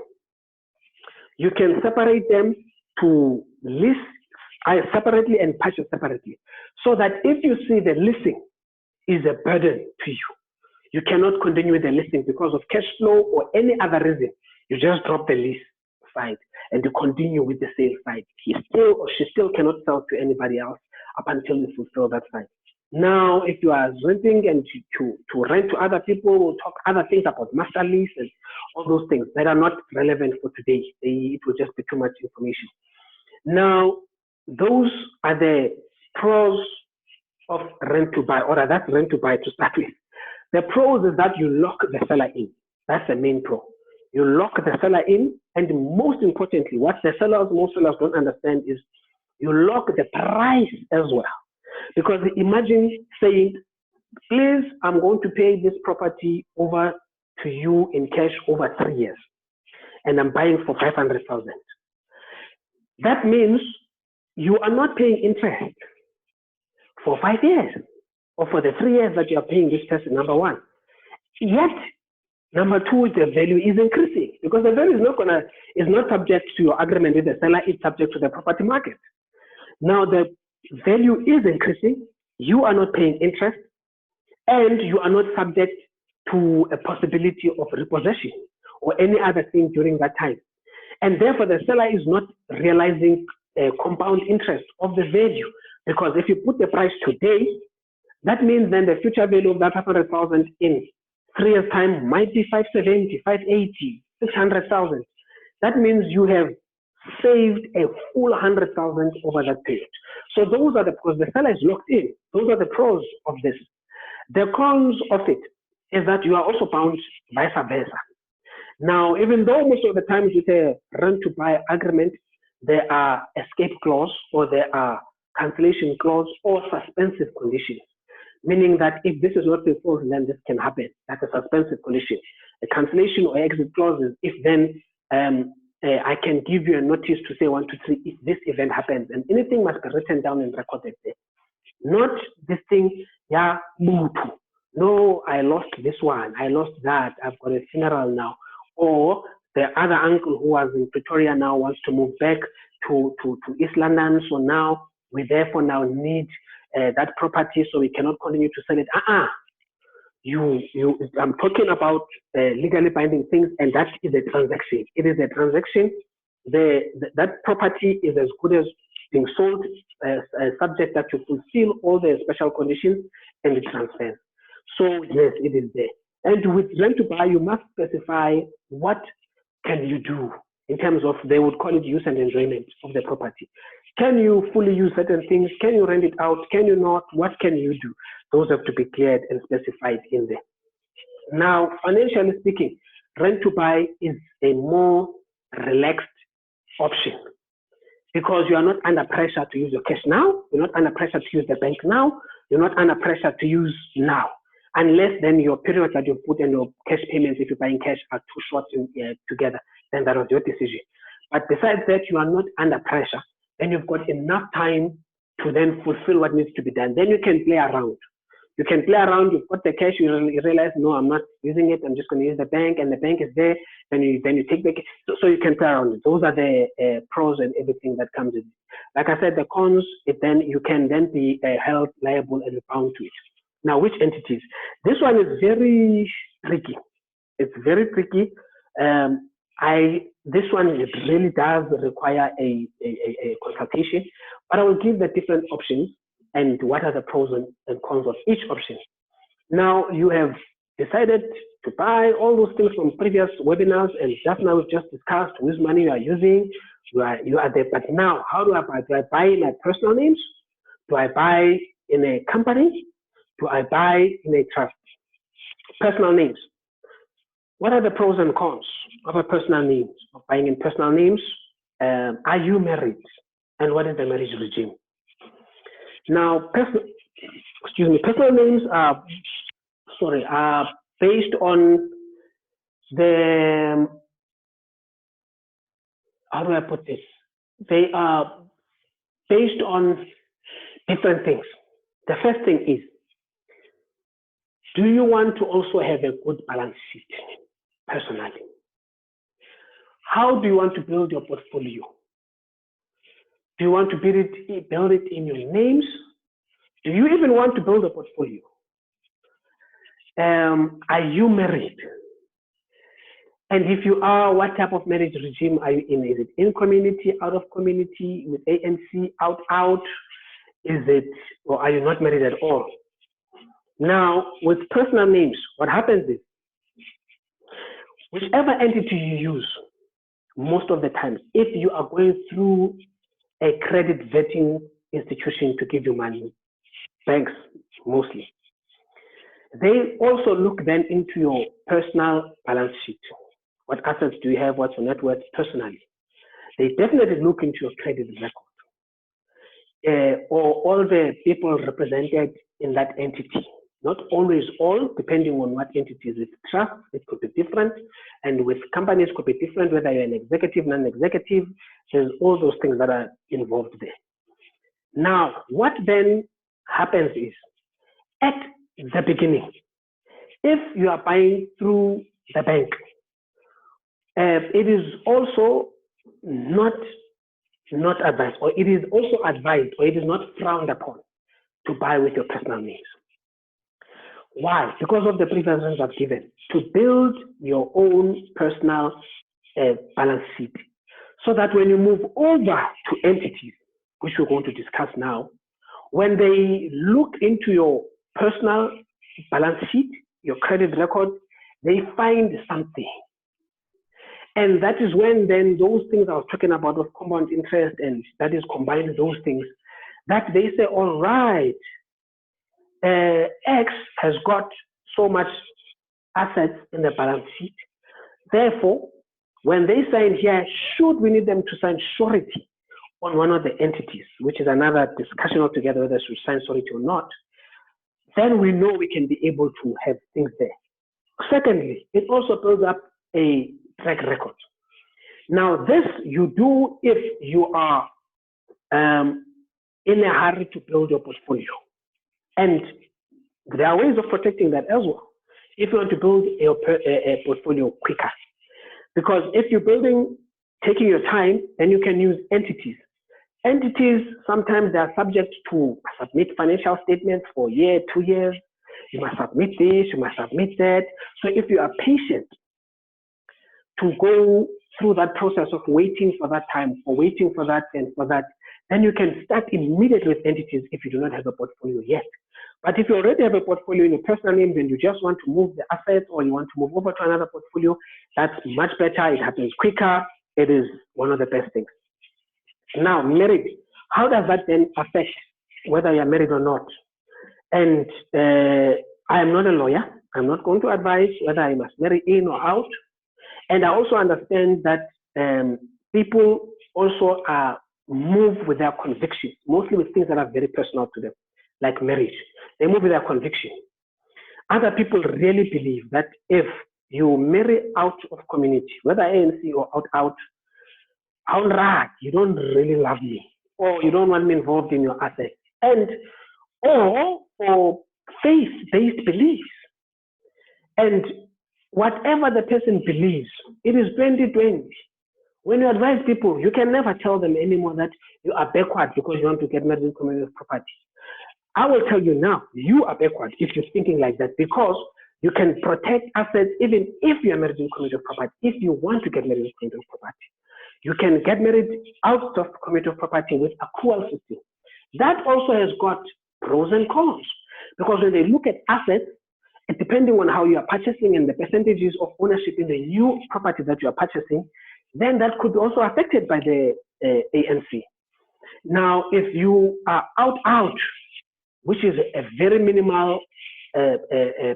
You can separate them to lease separately and purchase separately. So that if you see the leasing is a burden to you, you cannot continue with the leasing because of cash flow or any other reason. You just drop the lease side and you continue with the sale side. He still or she still cannot sell to anybody else up until you fulfill that side. Now, if you are renting and to rent to other people, we'll talk other things about master lease and all those things that are not relevant for today. It will just be too much information. Now, those are the pros of rent to buy, or that's rent to buy to start with. The pros is that you lock the seller in. That's the main pro. You lock the seller in, and most importantly, what most sellers don't understand is you lock the price as well. Because imagine saying, please, I'm going to pay this property over to you in cash over 3 years, and I'm buying for 500,000. That means you are not paying interest for 5 years or for the 3 years that you are paying this person, number one. Yet, number two, the value is increasing because the value is not subject to your agreement with the seller, it's subject to the property market. Now, the value is increasing, you are not paying interest, and you are not subject to a possibility of repossession or any other thing during that time. And therefore, the seller is not realizing compound interest of the value, because if you put the price today, that means then the future value of that 500,000 in 3 years' time might be 570, 580, 600,000. That means you have saved a full 100,000 over that period. So those are because the seller is locked in. Those are the pros of this. The cons of it is that you are also bound vice versa. Now, even though most of the times with a rent to buy agreement, there are escape clause or there are cancellation clause or suspensive conditions, meaning that if this is not fulfilled, then this can happen. That's a suspensive condition. A cancellation or exit clause is if then I can give you a notice to say 1, 2, 3 if this event happens, and anything must be written down and recorded there. Not this thing, yeah, no, I lost this one, I lost that, I've got a funeral now. Or the other uncle who was in Pretoria now wants to move back to East London, so now we therefore now need that property, so we cannot continue to sell it. I'm talking about legally binding things, and that is a transaction. It is a transaction. That property is as good as being sold, subject that you fulfill all the special conditions and it transfers. So yes, it is there. And with rent to buy, you must specify what can you do in terms of, they would call it use and enjoyment of the property. Can you fully use certain things? Can you rent it out? Can you not? What can you do? Those have to be cleared and specified in there. Now, financially speaking, rent to buy is a more relaxed option because you are not under pressure to use your cash now. You're not under pressure to use the bank now. You're not under pressure to use now. Unless then your periods that you put in your cash payments, if you're buying cash, are too short together, then that was your decision. But besides that, you are not under pressure. Then you've got enough time to then fulfill what needs to be done. Then you can play around. You can play around, you've got the cash, you realize, no, I'm not using it, I'm just going to use the bank, and the bank is there, then you take the cash. So you can play around. Those are the pros and everything that comes with it. Like I said, the cons, you can then be held liable and bound to it. Now, which entities? This one is very tricky. It's very tricky. This one, it really does require a consultation, but I will give the different options and what are the pros and cons of each option. Now, you have decided to buy all those things from previous webinars, and just now we've just discussed whose money you are using. You are there, but now, how do I buy? Do I buy in my personal names? Do I buy in a company? Do I buy in a trust? Personal names. What are the pros and cons of a personal names, of buying in personal names are you married? And what is the marriage regime? Now, personal names are based on the, how do I put this? They are based on different things. The first thing is, do you want to also have a good balance sheet personally? How do you want to build your portfolio? Do you want to build it in your names? Do you even want to build a portfolio? Are you married? And if you are, what type of marriage regime are you in? Is it in community, out of community, with ANC, out? Is it, or are you not married at all? Now, with personal names, what happens is, whichever entity you use, most of the time, if you are going through a credit vetting institution to give you money, banks mostly, they also look then into your personal balance sheet. What assets do you have? What's your net worth personally? They definitely look into your credit record, or all the people represented in that entity. Not always all, depending on what entities. With trust, it could be different, and with companies, it could be different, whether you're an executive, non-executive. There's all those things that are involved there. Now, what then happens is, at the beginning, if you are buying through the bank, it is also not advised, or it is also advised, or it is not frowned upon to buy with your personal names. Why? Because of the preferences I've given, to build your own personal balance sheet, so that when you move over to entities, which we're going to discuss now, when they look into your personal balance sheet, your credit record, they find something. And that is when then those things I was talking about of compound interest, and that is combined those things, that they say, all right, X has got so much assets in the balance sheet. Therefore, when they sign here, should we need them to sign surety on one of the entities, which is another discussion altogether whether they should sign surety or not, then we know we can be able to have things there. Secondly, it also builds up a track record. Now, this you do if you are in a hurry to build your portfolio. And there are ways of protecting that as well, if you want to build a portfolio quicker. Because if you're taking your time, then you can use entities. Entities, sometimes they are subject to submit financial statements for a year, 2 years. You must submit this, you must submit that. So if you are patient to go through that process of waiting for that time, or waiting for that and for that, then you can start immediately with entities if you do not have a portfolio yet. But if you already have a portfolio in your personal name, then you just want to move the assets, or you want to move over to another portfolio, that's much better. It happens quicker. It is one of the best things. Now, married, how does that then affect whether you're married or not? And I am not a lawyer. I'm not going to advise whether I must marry in or out. And I also understand that people also move with their conviction, mostly with things that are very personal to them, like marriage. They move with their conviction. Other people really believe that if you marry out of community, whether ANC or out, you don't really love me, or you don't want me involved in your assets, and or faith-based beliefs. And whatever the person believes, it is 2020. When you advise people, you can never tell them anymore that you are backward because you want to get married in communal property. I will tell you now, you are backward if you're thinking like that, because you can protect assets even if you are married in communal property. If you want to get married in communal property, you can get married out of communal property with accrual system. That also has got pros and cons, because when they look at assets, and depending on how you are purchasing and the percentages of ownership in the new property that you are purchasing, then that could be also affected by the ANC. Now, if you are out, which is a very minimal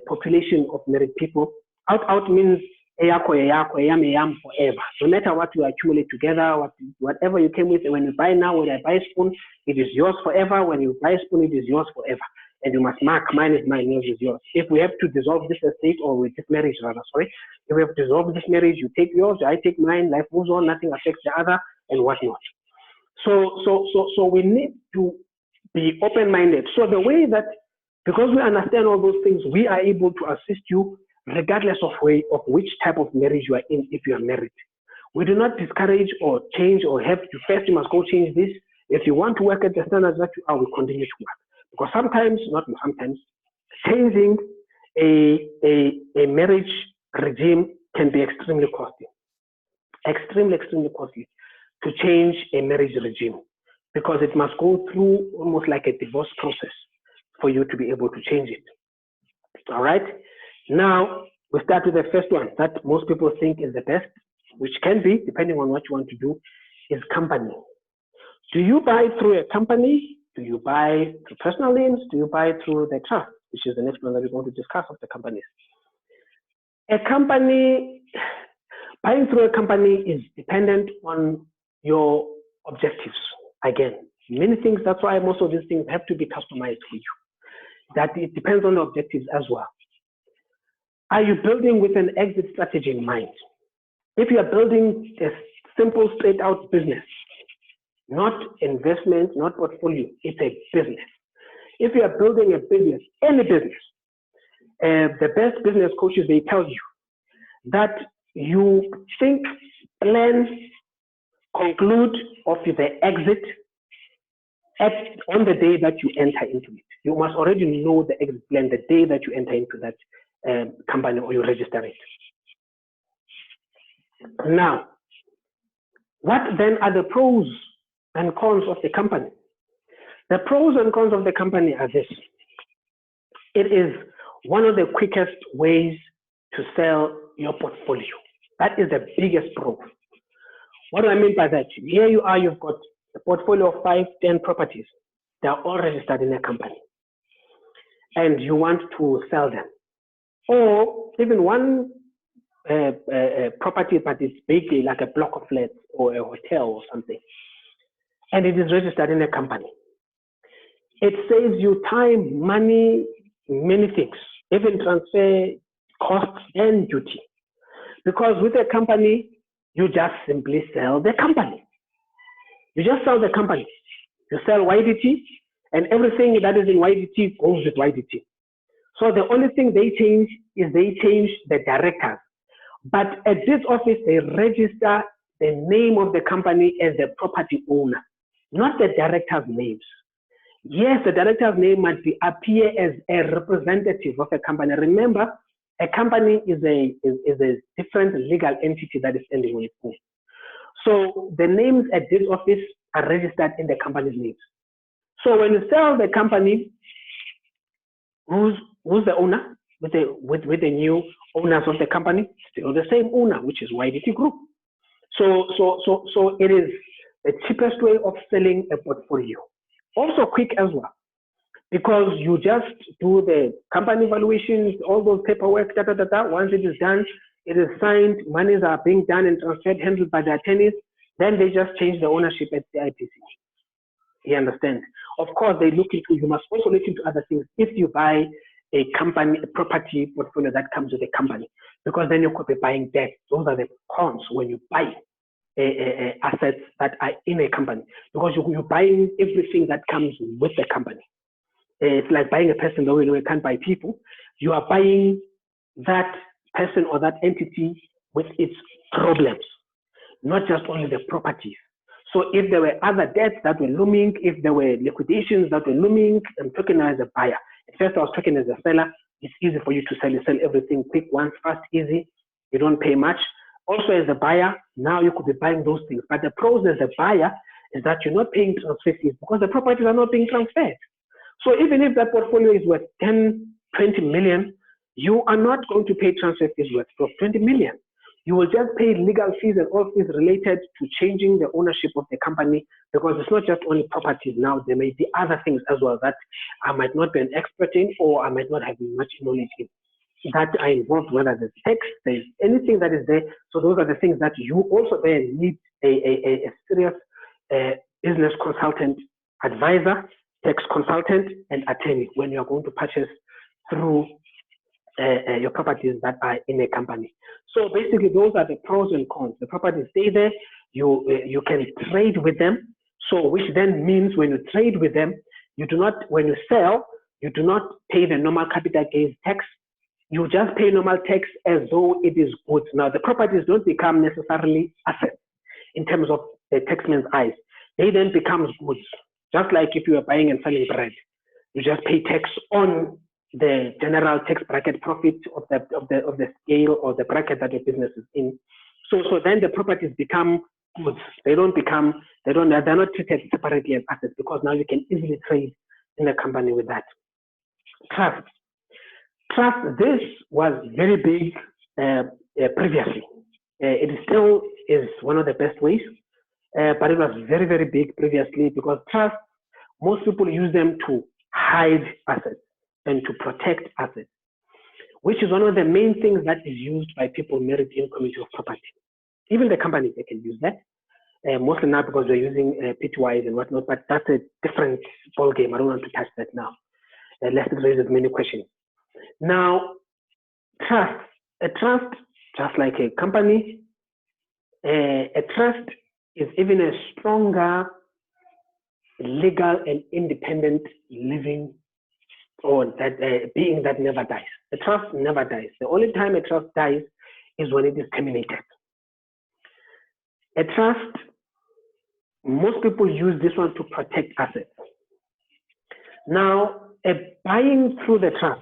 population of married people, out means forever. No matter what you accumulate together, whatever you came with, when you buy now, when I buy a spoon, it is yours forever. When you buy a spoon, it is yours forever. And you must mark, mine is mine, yours is yours. If we have to dissolve this estate, or with this marriage rather, sorry, if we have to dissolve this marriage, you take yours, I take mine, life moves on, nothing affects the other, and whatnot. So we need to be open-minded. So the way that, because we understand all those things, we are able to assist you regardless of which type of marriage you are in, if you are married. We do not discourage or change or have to, first you must go change this. If you want to work at the standards that you are, we continue to work. Because sometimes, not sometimes, changing a marriage regime can be extremely costly. Extremely costly to change a marriage regime, because it must go through almost like a divorce process for you to be able to change it. All right. Now, we start with the first one that most people think is the best, which can be, depending on what you want to do, is company. Do you buy through a company? Do you buy through personal names? Do you buy through the trust, which is the next one that we're going to discuss of the companies? A company, buying through a company is dependent on your objectives. Again, many things, that's why most of these things have to be customized for you. That it depends on the objectives as well. Are you building with an exit strategy in mind? If you are building a simple, straight out business, not investment, not portfolio, it's a business. If you are building a business, any business, the best business coaches, they tell you that you think, plan, conclude of the exit on the day that you enter into it. You must already know the exit plan the day that you enter into that company or you register it. Now, what then are the pros and cons of the company? The pros and cons of the company are this. It is one of the quickest ways to sell your portfolio. That is the biggest pro. What do I mean by that? Here you are, you've got a portfolio of 5, 10 properties. They are all registered in a company. And you want to sell them. Or even one property, but it's big, like a block of flats or a hotel or something. And it is registered in a company. It saves you time, money, many things, even transfer costs and duty. Because with a company, you just simply sell the company. You just sell the company. You sell YDT, and everything that is in YDT goes with YDT. So the only thing they change is they change the directors. But at this office, they register the name of the company as the property owner, not the director's names. Yes, the director's name might appear as a representative of a company. Remember, a company is a different legal entity that is ending on its own. So the names at this office are registered in the company's names. So when you sell the company, who's the owner? With the new owners of the company, still the same owner, which is YDT Group. So it is the cheapest way of selling a portfolio. Also quick as well, because you just do the company valuations, all those paperwork, Once it is done, it is signed, monies are being done and transferred, handled by the attorneys. Then they just change the ownership at the IPC. You understand? Of course, you must also look into other things if you buy a company, a property portfolio that comes with a company, because then you could be buying debt. Those are the cons when you buy assets that are in a company, because you're buying everything that comes with the company. It's like buying a person, though you can't buy people. You are buying that person or that entity with its problems, not just only the properties. So if there were other debts that were looming, if there were liquidations that were looming, I'm talking as a buyer. At first I was talking as a seller. It's easy for you to sell. You sell everything quick, once, fast, easy. You don't pay much. Also as a buyer, now you could be buying those things. But the pros as a buyer is that you're not paying transfer fees because the properties are not being transferred. So even if that portfolio is worth 10, 20 million, you are not going to pay transfer fees worth 20 million. You will just pay legal fees and all fees related to changing the ownership of the company, because it's not just only properties now. There may be other things as well that I might not be an expert in or I might not have much knowledge in. that are involved, whether there's text, there's anything that is there. So those are the things that you also then need a serious business consultant, advisor, tax consultant, and attorney when you are going to purchase through your properties that are in a company. So basically, those are the pros and cons. The properties stay there. You can trade with them. So which then means when you trade with them, you do not, when you sell, you do not pay the normal capital gains tax. You just pay normal tax as though it is goods. Now, the properties don't become necessarily assets in terms of the taxman's eyes. They then become goods. Just like if you are buying and selling bread, you just pay tax on the general tax bracket profit of the scale or the bracket that your business is in. So then the properties become goods. They're not treated separately as assets because now you can easily trade in the company with that. Trust. This was very big previously. It still is one of the best ways, but it was very, very big previously because trust, most people use them to hide assets and to protect assets, which is one of the main things that is used by people married in community of property. Even the companies, they can use that. Mostly not because they're using PTYs and whatnot, but that's a different ballgame. I don't want to touch that now. Lest it raises many questions. Now, a trust, just like a company, a trust is even a stronger legal and independent living or that being that never dies. A trust never dies. The only time a trust dies is when it is terminated. A trust, most people use this one to protect assets. Now, buying through the trust,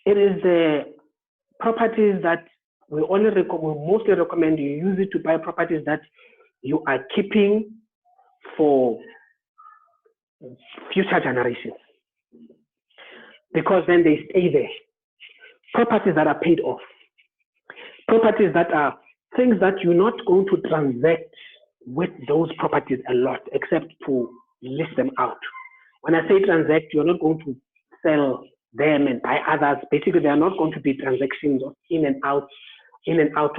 it is the properties that we mostly recommend you use it to buy properties that you are keeping for future generations, because then they stay there. Properties that are paid off, properties that are things that you're not going to transact with those properties a lot, except to list them out. When I say transact, you're not going to sell them and buy others. Basically, they are not going to be transactions of in and out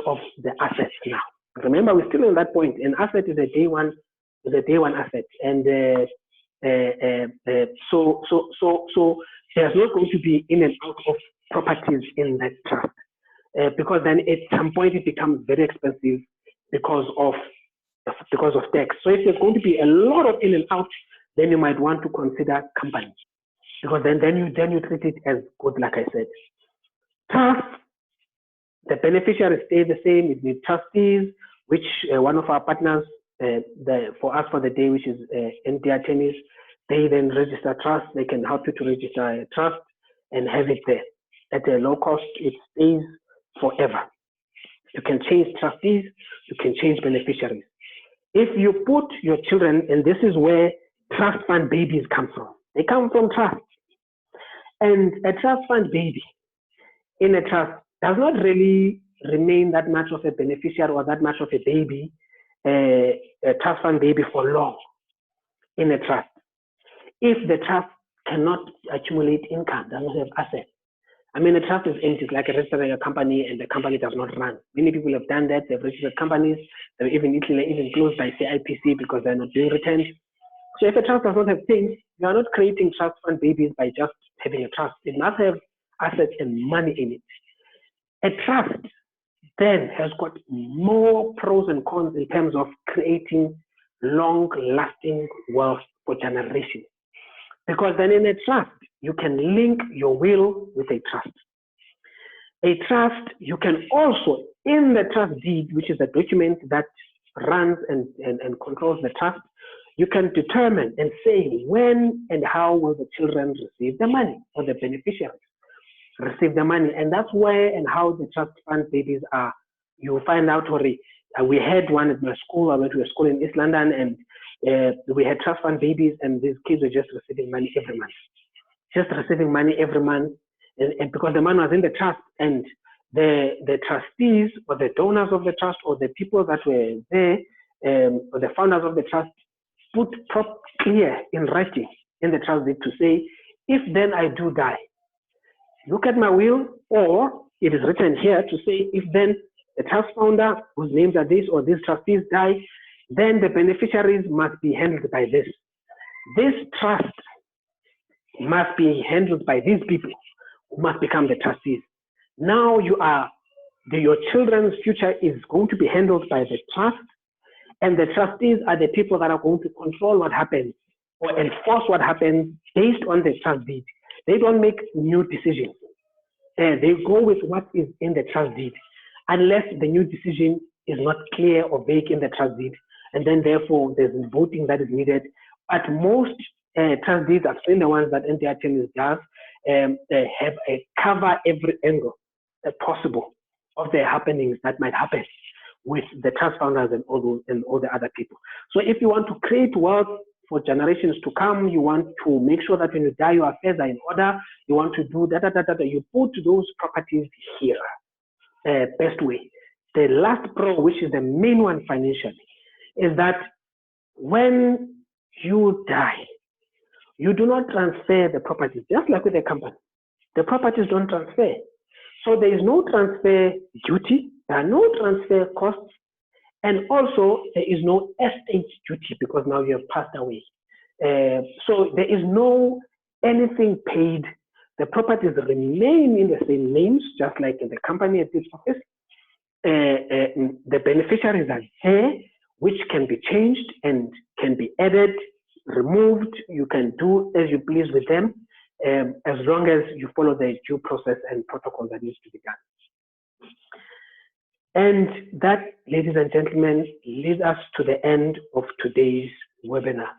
of the assets now. Remember, we're still in that point. An asset is a day one asset, and so there's not going to be in and out of properties in that trust, because then at some point it becomes very expensive because of tax. So if there's going to be a lot of in and out, then you might want to consider companies, because then you treat it as good, like I said. Trust, the beneficiaries stay the same. It needs trustees, which one of our partners for us for the day, which is ND attorneys, they then register trust. They can help you to register a trust and have it there at a low cost. It stays forever. You can change trustees, you can change beneficiaries. If you put your children, and this is where trust fund babies come from. They come from trust. And a trust fund baby in a trust does not really remain that much of a beneficiary or that much of a baby, a trust fund baby for long in a trust. If the trust cannot accumulate income, does not have assets. I mean, a trust is empty. It's like registering a company and the company does not run. Many people have done that. They've registered companies. They've even closed by CIPC because they're not doing returns. So if a trust does not have things, you are not creating trust fund babies by just having a trust. It must have assets and money in it. A trust then has got more pros and cons in terms of creating long-lasting wealth for generations. Because then in a trust, you can link your will with a trust. A trust, you can also, in the trust deed, which is a document that runs and controls the trust, you can determine and say when and how will the children receive the money, or the beneficiaries receive the money. And that's where and how the trust fund babies are. You find out, we had one at my school. I went to a school in East London, and we had trust fund babies, and these kids were just receiving money every month. Just receiving money every month, and because the money was in the trust, and the trustees or the donors of the trust or the people that were there, or the founders of the trust, put clear in writing in the trust deed to say, if then I do die, look at my will, or it is written here to say if then the trust founder whose names are this or these trustees die, then the beneficiaries must be handled by this. This trust must be handled by these people who must become the trustees. Now your children's future is going to be handled by the trust, and the trustees are the people that are going to control what happens or enforce what happens based on the trust deed. They don't make new decisions. They go with what is in the trust deed, unless the new decision is not clear or vague in the trust deed, and then therefore there's voting that is needed. At most trust deeds, I've seen the ones that NTRTM does, they have a cover every angle possible of the happenings that might happen with the trust founders and all the other people. So if you want to create wealth for generations to come, you want to make sure that when you die, your affairs are in order, you want to do you put those properties here, best way. The last pro, which is the main one financially, is that when you die, you do not transfer the properties, just like with a company. The properties don't transfer. So there is no transfer duty, there are no transfer costs, and also there is no estate duty because now you have passed away. So there is no anything paid. The properties remain in the same names, just like in the company at this office. The beneficiaries are there, which can be changed and can be added, removed. You can do as you please with them, as long as you follow the due process and protocol that needs to be done. And that, ladies and gentlemen, leads us to the end of today's webinar.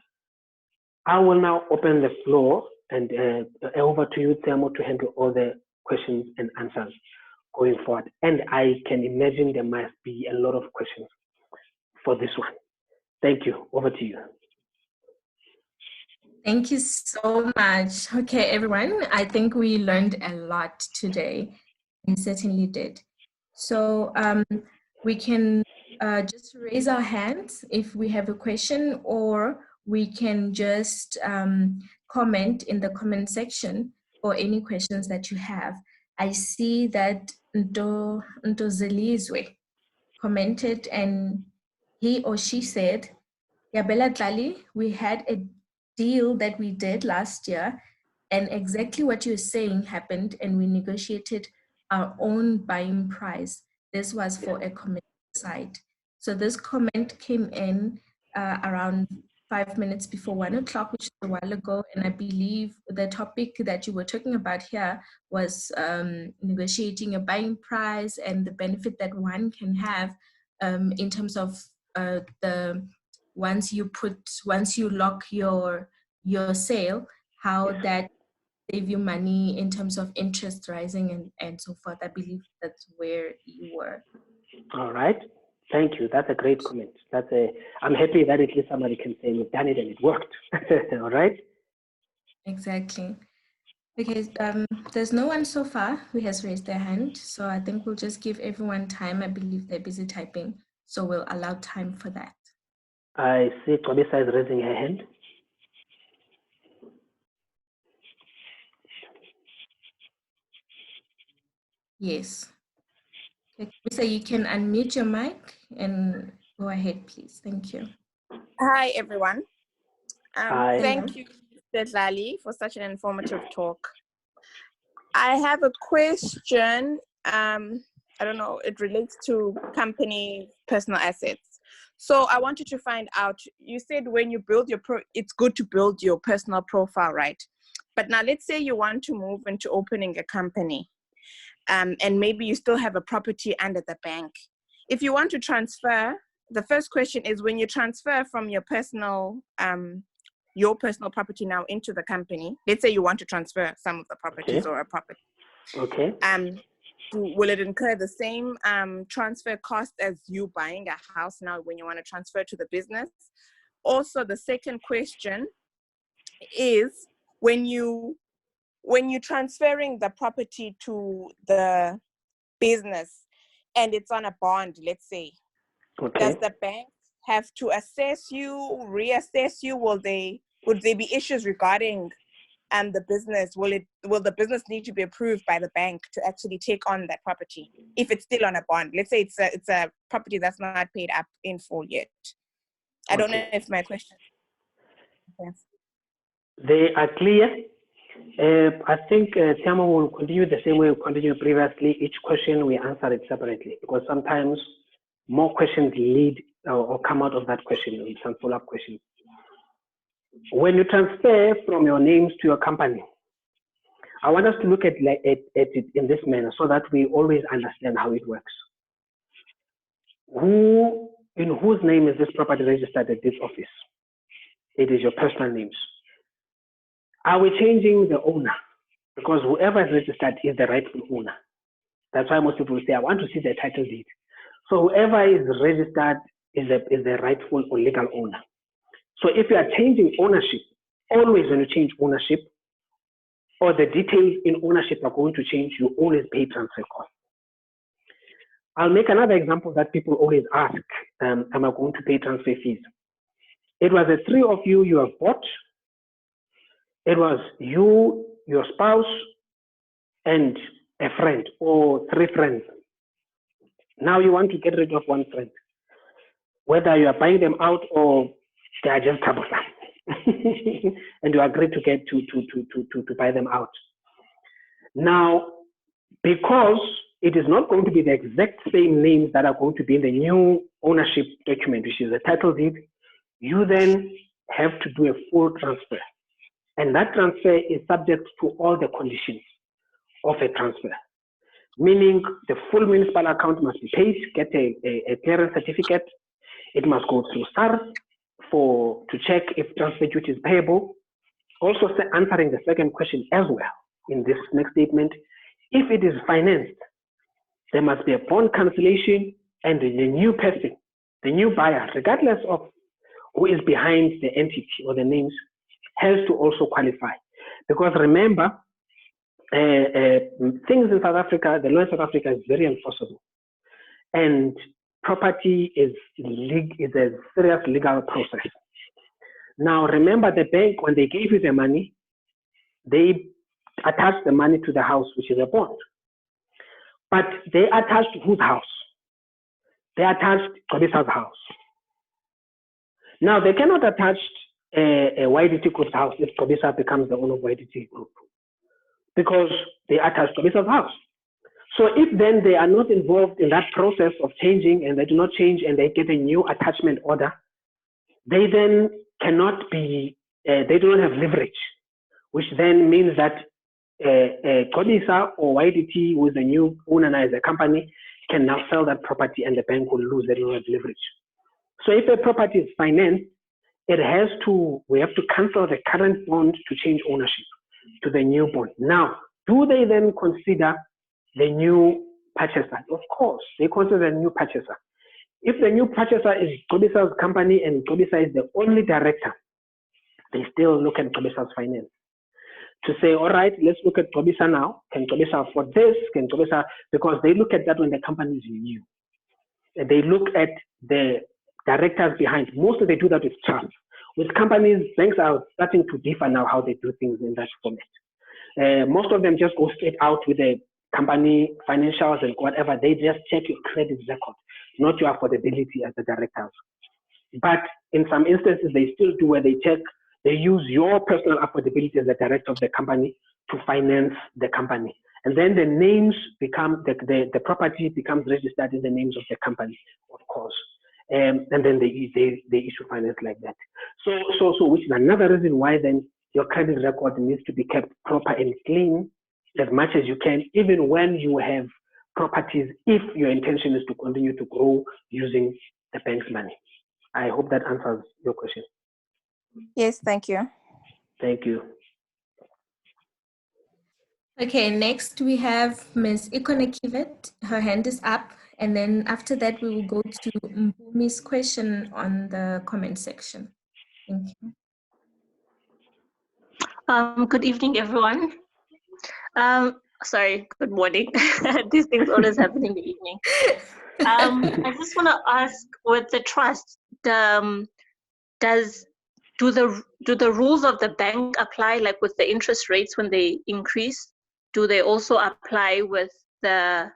I will now open the floor and over to you, Thermo, to handle all the questions and answers going forward. And I can imagine there must be a lot of questions for this one. Thank you. Over to you. Thank you so much. Okay, everyone, I think we learned a lot today. We certainly did. So we can just raise our hands if we have a question, or we can just comment in the comment section for any questions that you have. I see that Ntozelizwe commented, and he or she said, Yabela Tlali, we had a deal that we did last year, and exactly what you're saying happened, and we negotiated our own buying price. This was for a commercial site. So this comment came in around 5 minutes before 1 o'clock, which is a while ago, and I believe the topic that you were talking about here was negotiating a buying price and the benefit that one can have in terms of once you lock your sale, how that save you money in terms of interest rising and so forth. I believe that's where you were. All right. Thank you. That's a great comment. I'm happy that at least somebody can say we've done it and it worked. All right. Exactly. Okay. There's no one so far who has raised their hand, so I think we'll just give everyone time. I believe they're busy typing, so we'll allow time for that. I see Kobisa is raising her hand. Yes. Okay, so you can unmute your mic and go ahead, please. Thank you. Hi, everyone. Hi. Thank you, Mr. Lali, for such an informative talk. I have a question. I don't know, it relates to company personal assets. So I wanted to find out, you said when you build it's good to build your personal profile, right? But now let's say you want to move into opening a company, and maybe you still have a property under the bank. If you want to transfer, the first question is, when you transfer from your personal property now into the company, let's say you want to transfer some of the properties or a property. Okay. Will it incur the same transfer cost as you buying a house now when you want to transfer to the business? Also, the second question is, when you're transferring the property to the business and it's on a bond, let's say, does the bank have to assess you, reassess you? Would there be issues regarding and the business, will the business need to be approved by the bank to actually take on that property if it's still on a bond? Let's say it's a property that's not paid up in full yet. I don't know if my question. Yes. They are clear. I think Tiamo will continue the same way we continued previously. Each question we answer it separately, because sometimes more questions lead or come out of that question with some follow-up questions. When you transfer from your names to your company, I want us to look at it in this manner so that we always understand how it works. In whose name is this property registered at this office? It is your personal names. Are we changing the owner? Because whoever is registered is the rightful owner. That's why most people say, I want to see the title deed. So whoever is registered is the rightful or legal owner. So if you are changing ownership, always when you change ownership, or the details in ownership are going to change, you always pay transfer cost. I'll make another example that people always ask, am I going to pay transfer fees? It was the three of you have bought. It was you, your spouse, and a friend, or three friends. Now you want to get rid of one friend. Whether you are buying them out or they are just troublesome. And you agree to get to buy them out. Now, because it is not going to be the exact same names that are going to be in the new ownership document, which is the title deed, you then have to do a full transfer. And that transfer is subject to all the conditions of a transfer. Meaning the full municipal account must be paid, get a clearance certificate. It must go through SAR to check if transfer duty is payable. Also answering the second question as well in this next statement, if it is financed, there must be a bond cancellation, and the new person, the new buyer, regardless of who is behind the entity or the names, has to also qualify. Because remember, things in South Africa, the law in South Africa is very enforceable. And property is a serious legal process. Now, remember the bank, when they gave you the money, they attached the money to the house, which is a bond. But they attached whose house? They attached Kobisa's house. Now, they cannot attach a YDT group's house if Kobisa becomes the owner of YDT group, because they attached Kobisa's house. So if then they are not involved in that process of changing, and they do not change and they get a new attachment order, they then cannot be, they do not have leverage, which then means that Kobisa or YDT, who is the new owner as a company, can now sell that property and the bank will lose their leverage. So if a property is financed, we have to cancel the current bond to change ownership to the new bond. Now, do they then consider the new purchaser? Of course, they consider the new purchaser. If the new purchaser is Kobisa's company and Kobisa is the only director, they still look at Kobisa's finance to say, all right, let's look at Kobisa now. Can Kobisa afford this? Can Kobisa, because they look at that when the company is new. They look at the directors behind. Mostly they do that with trusts. With companies, banks are starting to differ now how they do things in that format. Most of them just go straight out with the company financials and whatever. They just check your credit record, not your affordability as the directors. But in some instances, they still do where they check, they use your personal affordability as the director of the company to finance the company. And then the names become, the property becomes registered in the names of the company, of course. And then they issue finance like that. So which is another reason why then your credit record needs to be kept proper and clean as much as you can, even when you have properties, if your intention is to continue to grow using the bank's money. I hope that answers your question. Yes, thank you. Thank you. Okay, next we have Ms. Ikone Kivet. Her hand is up. And then after that, we will go to Mbumi's question on the comment section. Thank you. Good evening, everyone. Sorry, good morning. These things always happen in the evening. I just want to ask, with the trust, does do the rules of the bank apply, like with the interest rates when they increase? Do they also apply with the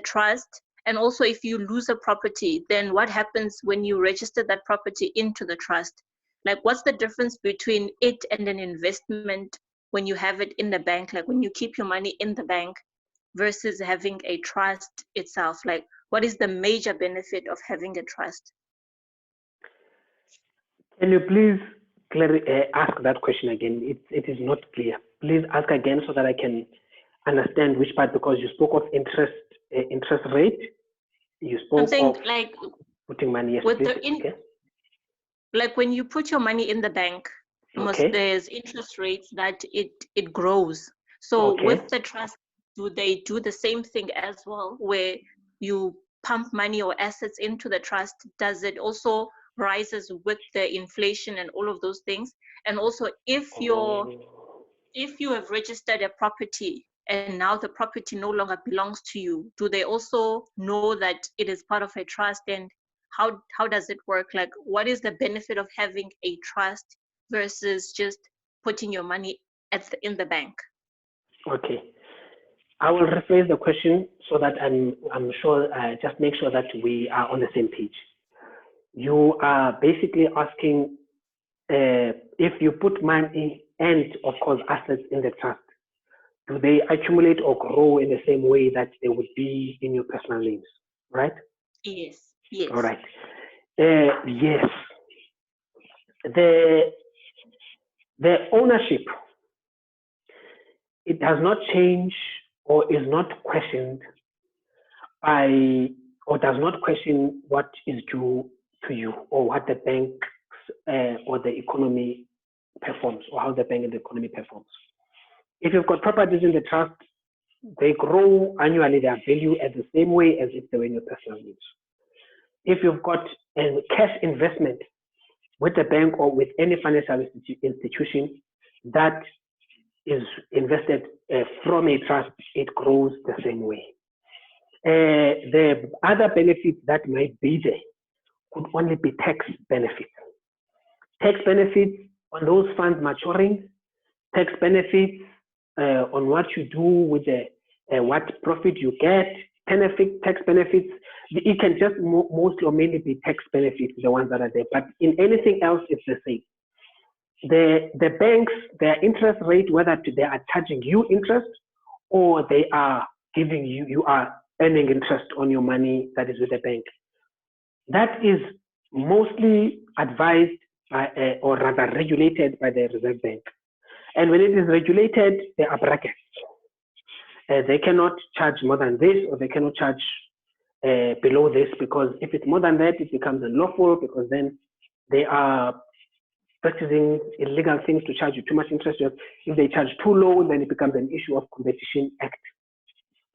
trust? And also, if you lose a property, then what happens when you register that property into the trust? Like, what's the difference between it and an investment when you have it in the bank, like when you keep your money in the bank versus having a trust itself? Like, what is the major benefit of having a trust? Can you please ask that question again? It is not clear. Please ask again so that I can understand which part, because you spoke of interest rate. You spoke I'm saying, of like, putting money. Yes, with please. the like when you put your money in the bank, there's interest rates that it grows. So with the trust, do they do the same thing as well, where you pump money or assets into the trust? Does it also rises with the inflation and all of those things? And also, if you have registered a property and now the property no longer belongs to you, do they also know that it is part of a trust? And how does it work? Like, what is the benefit of having a trust versus just putting your money in the bank? Okay, I will rephrase the question so that I'm sure, just make sure that we are on the same page. You are basically asking if you put money and, of course, assets in the trust, do they accumulate or grow in the same way that they would be in your personal names, right? Yes. Yes. All right. Yes. The ownership, it does not change or is not questioned by, or does not question what is due to you or what the bank or the economy performs, or how the bank and the economy performs. If you've got properties in the trust, they grow annually, their value at the same way as if they were in your personal names. If you've got a cash investment with the bank or with any financial institution that is invested from a trust, it grows the same way. The other benefits that might be there could only be tax benefits. Tax benefits on those funds maturing, tax benefits on what you do with the what profit you get, tax benefits. It can just mostly or mainly be tax benefits, the ones that are there. But in anything else, it's the same. The banks, their interest rate, whether they are charging you interest or they are giving you are earning interest on your money that is with the bank. That is mostly advised by, or rather regulated by the Reserve Bank. And when it is regulated, there are brackets. They cannot charge more than this, or they cannot charge below this, because if it's more than that, it becomes unlawful, because then they are practicing illegal things to charge you too much interest. If they charge too low, then it becomes an issue of Competition Act,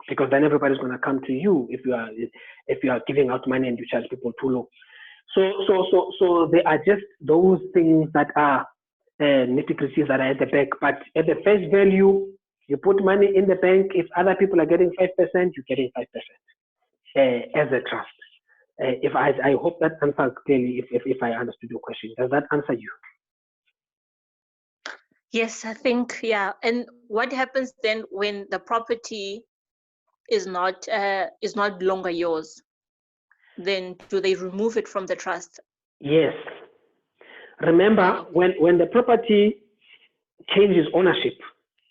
because then everybody's going to come to you if you are giving out money and you charge people too low. So they are just those things that are nitty-gritties that are at the back. But at the face value, you put money in the bank. If other people are getting 5%, you're getting 5% as a trust. I hope that answers clearly. If I understood your question, does that answer you? Yes, I think, yeah. And what happens then when the property is not longer yours? Then do they remove it from the trust? Yes. Remember, when the property changes ownership,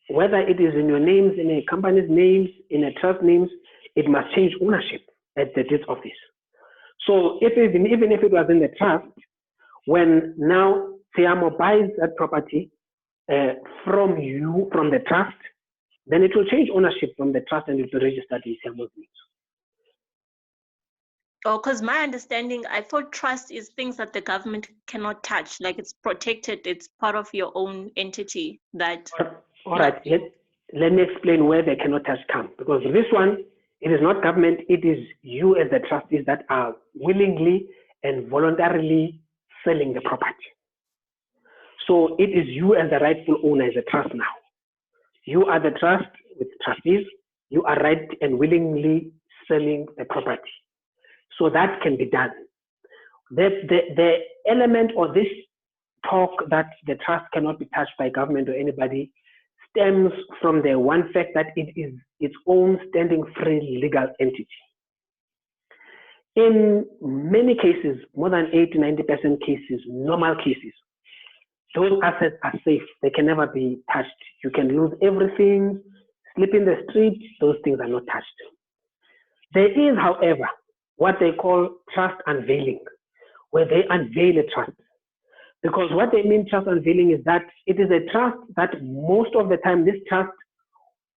whether it is in your names, in a company's names, in a trust names, it must change ownership at the deeds office. So even if it was in the trust, when now Siamo buys that property from you, from the trust, then it will change ownership from the trust and it will register in Siamo's names. Oh, because my understanding, I thought trust is things that the government cannot touch, like it's protected, it's part of your own entity. That. All right, let me explain where they cannot touch come, because this one, it is not government, it is you as the trustees that are willingly and voluntarily selling the property. So it is you as the rightful owner as a trust now. You are the trust with trustees, you are right and willingly selling the property. So that can be done. The element or this talk that the trust cannot be touched by government or anybody stems from the one fact that it is its own standing free legal entity. In many cases, more than 80-90% cases, normal cases, those assets are safe. They can never be touched. You can lose everything, sleep in the street, those things are not touched. There is, however, what they call trust unveiling, where they unveil a trust. Because what they mean trust unveiling is that it is a trust that most of the time, this trust,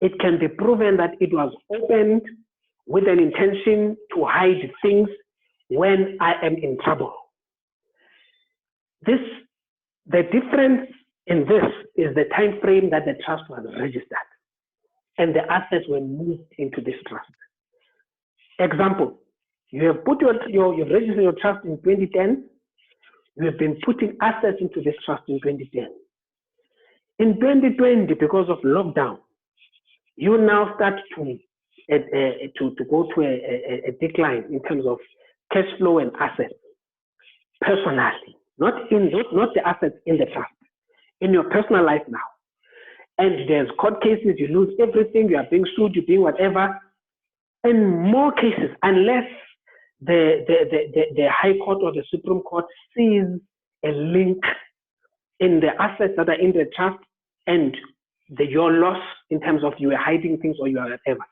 it can be proven that it was opened with an intention to hide things when I am in trouble. The difference in this is the time frame that the trust was registered and the assets were moved into this trust. Example, you have put you've registered your trust in 2010. You have been putting assets into this trust in 2010. In 2020, because of lockdown, you now start to go to a decline in terms of cash flow and assets personally, not the assets in the trust, in your personal life now. And there's court cases, you lose everything, you are being sued, you're being whatever. In more cases, unless the High Court or the Supreme Court sees a link in the assets that are in the trust and your loss in terms of you are hiding things or you are whatever.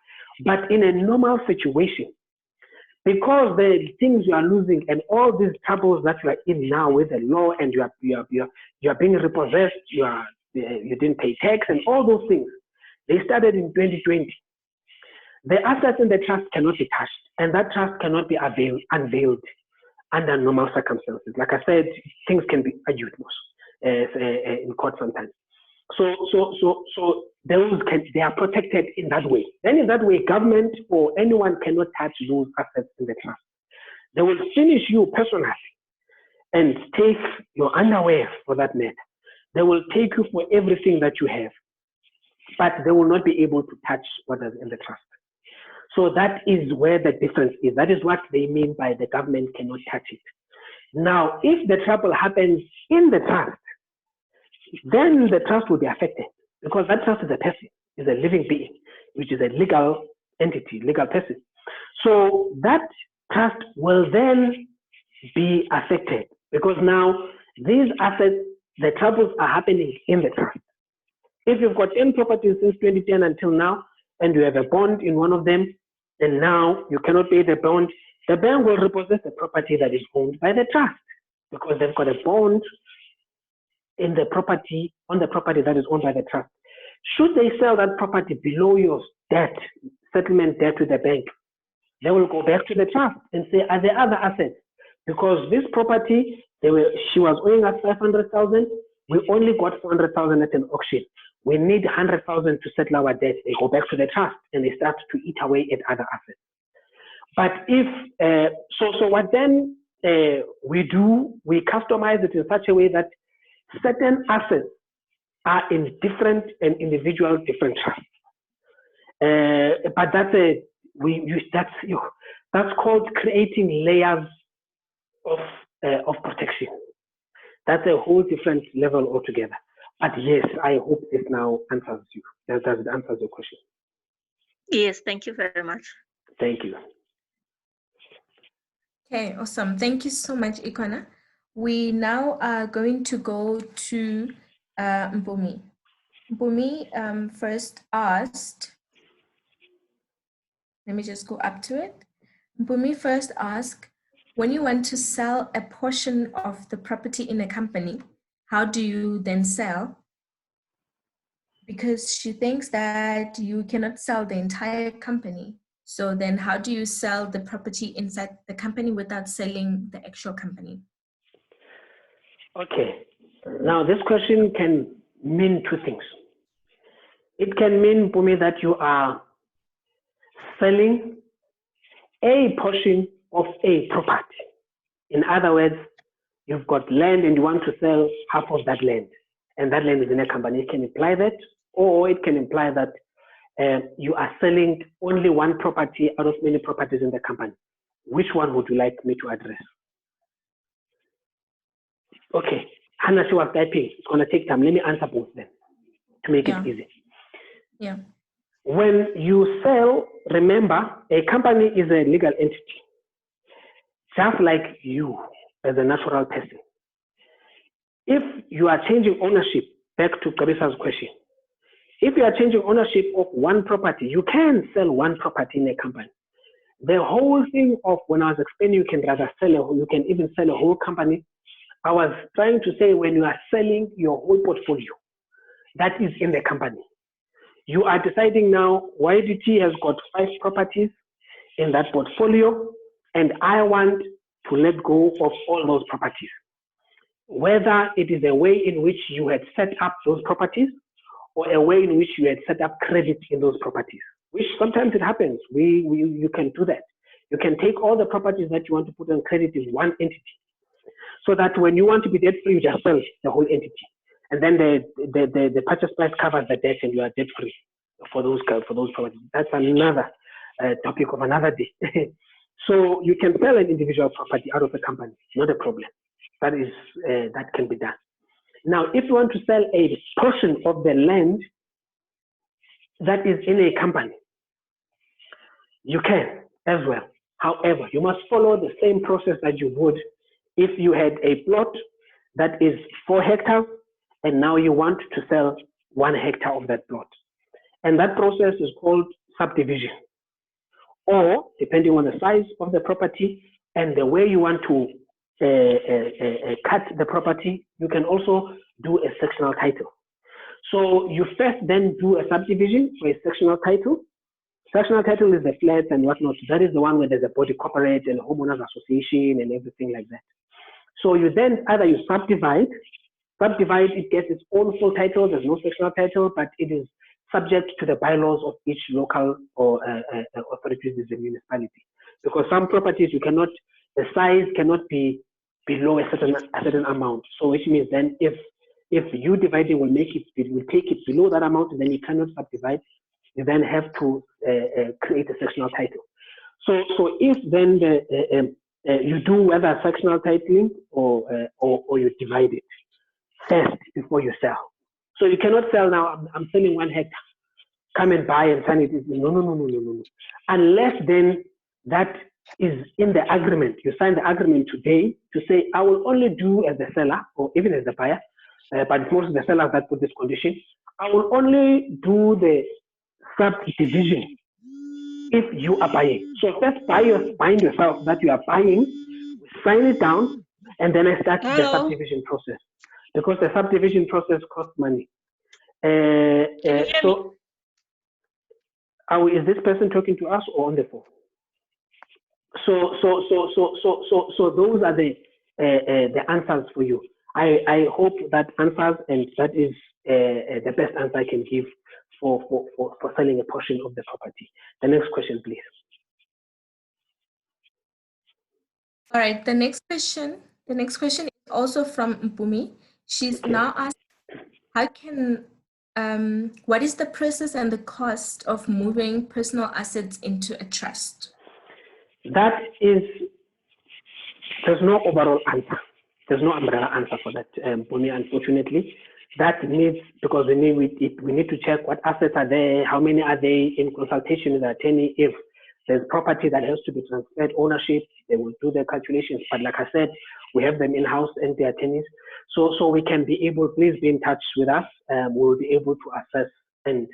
But in a normal situation, because the things you are losing and all these troubles that you are in now with the law and you are being repossessed, you didn't pay tax and all those things, they started in 2020. The assets in the trust cannot be touched, and that trust cannot be unveiled under normal circumstances. Like I said, things can be argued in court sometimes. So they are protected in that way. Then in that way, government or anyone cannot touch those assets in the trust. They will finish you personally and take your underwear for that matter. They will take you for everything that you have, but they will not be able to touch what is in the trust. So that is where the difference is. That is what they mean by the government cannot touch it. Now, if the trouble happens in the trust, then the trust will be affected because that trust is a person, is a living being, which is a legal entity, legal person. So that trust will then be affected because now these assets, the troubles are happening in the trust. If you've got 10 properties since 2010 until now, and you have a bond in one of them, and now you cannot pay the bond, the bank will repossess the property that is owned by the trust because they've got a bond in the property, on the property that is owned by the trust. Should they sell that property below your debt, settlement debt to the bank, they will go back to the trust and say, are there other assets? Because this property, she was owing us 500,000, we only got 400,000 at an auction. We need 100,000 to settle our debt. They go back to the trust and they start to eat away at other assets. But if, so what then we do, we customize it in such a way that certain assets are in different and individual different trusts. But that's called creating layers of protection. That's a whole different level altogether. But yes, I hope this now answers you. Does it answer your question? Yes, thank you very much. Thank you. Okay, awesome. Thank you so much, Ikona. We now are going to go to Mpumi. Mpumi first asked, let me just go up to it. Mpumi first asked, when you want to sell a portion of the property in a company, how do you then sell? Because she thinks that you cannot sell the entire company. So then how do you sell the property inside the company without selling the actual company? Okay. Now this question can mean two things. It can mean, Mpumi, that you are selling a portion of a property. In other words, you've got land and you want to sell half of that land, and that land is in a company. It can imply that, or it can imply that you are selling only one property out of many properties in the company. Which one would you like me to address? Okay, Hannah, she was typing. It's going to take time. Let me answer both then to make it easy. Yeah. When you sell, remember, a company is a legal entity, just like you as a natural person. If you are changing ownership, back to Carissa's question, if you are changing ownership of one property, you can sell one property in a company. The whole thing of when I was explaining, you can rather sell, you can even sell a whole company. I was trying to say when you are selling your whole portfolio, that is in the company. You are deciding now, YDT has got 5 properties in that portfolio, and I want to let go of all those properties. Whether it is a way in which you had set up those properties or a way in which you had set up credit in those properties, which sometimes it happens. You can do that. You can take all the properties that you want to put on credit in one entity, so that when you want to be debt free, you just sell the whole entity, and then the purchase price covers the debt, and you are debt free for those properties. That's another topic of another day. So you can sell an individual property out of the company, not a problem. That can be done. Now, if you want to sell a portion of the land that is in a company, you can as well. However, you must follow the same process that you would if you had a plot that is 4 hectares and now you want to sell 1 hectare of that plot. And that process is called subdivision. Or, depending on the size of the property and the way you want to cut the property, you can also do a sectional title. So you first then do a subdivision for a sectional title. Sectional title is the flats and whatnot. That is the one where there's a body corporate and a homeowners association and everything like that. So you then either you subdivide, it gets its own full title. There's no sectional title, but it is subject to the bylaws of each local or authorities in the municipality. Because some properties the size cannot be below a certain amount. So which means then if you dividing will take it below that amount, then you cannot subdivide. You then have to create a sectional title. So if then you do whether sectional titling or you divide it first before you sell. So you cannot sell now. I'm selling 1 hectare. Come and buy and sign it. No. Unless then that is in the agreement. You sign the agreement today to say, I will only do as the seller or even as the buyer, but it's mostly the seller that put this condition. I will only do the subdivision if you are buying. So first bind yourself that you are buying, sign it down, and then I start the subdivision process. Because the subdivision process costs money. So is this person talking to us or on the phone? So those are the answers for you. I hope that answers, and that is the best answer I can give for selling a portion of the property. The next question, please. All right. The next question is also from Mpumi. She's now asked, what is the process and the cost of moving personal assets into a trust? There's no overall answer. There's no umbrella answer for that, Mpumi, unfortunately. That needs, because we need to check what assets are there, how many are they, in consultation with the attorney. If there's property that has to be transferred ownership, they will do the calculations. But like I said, we have them in-house and the attorneys. So we can be able, please be in touch with us. We'll be able to assess and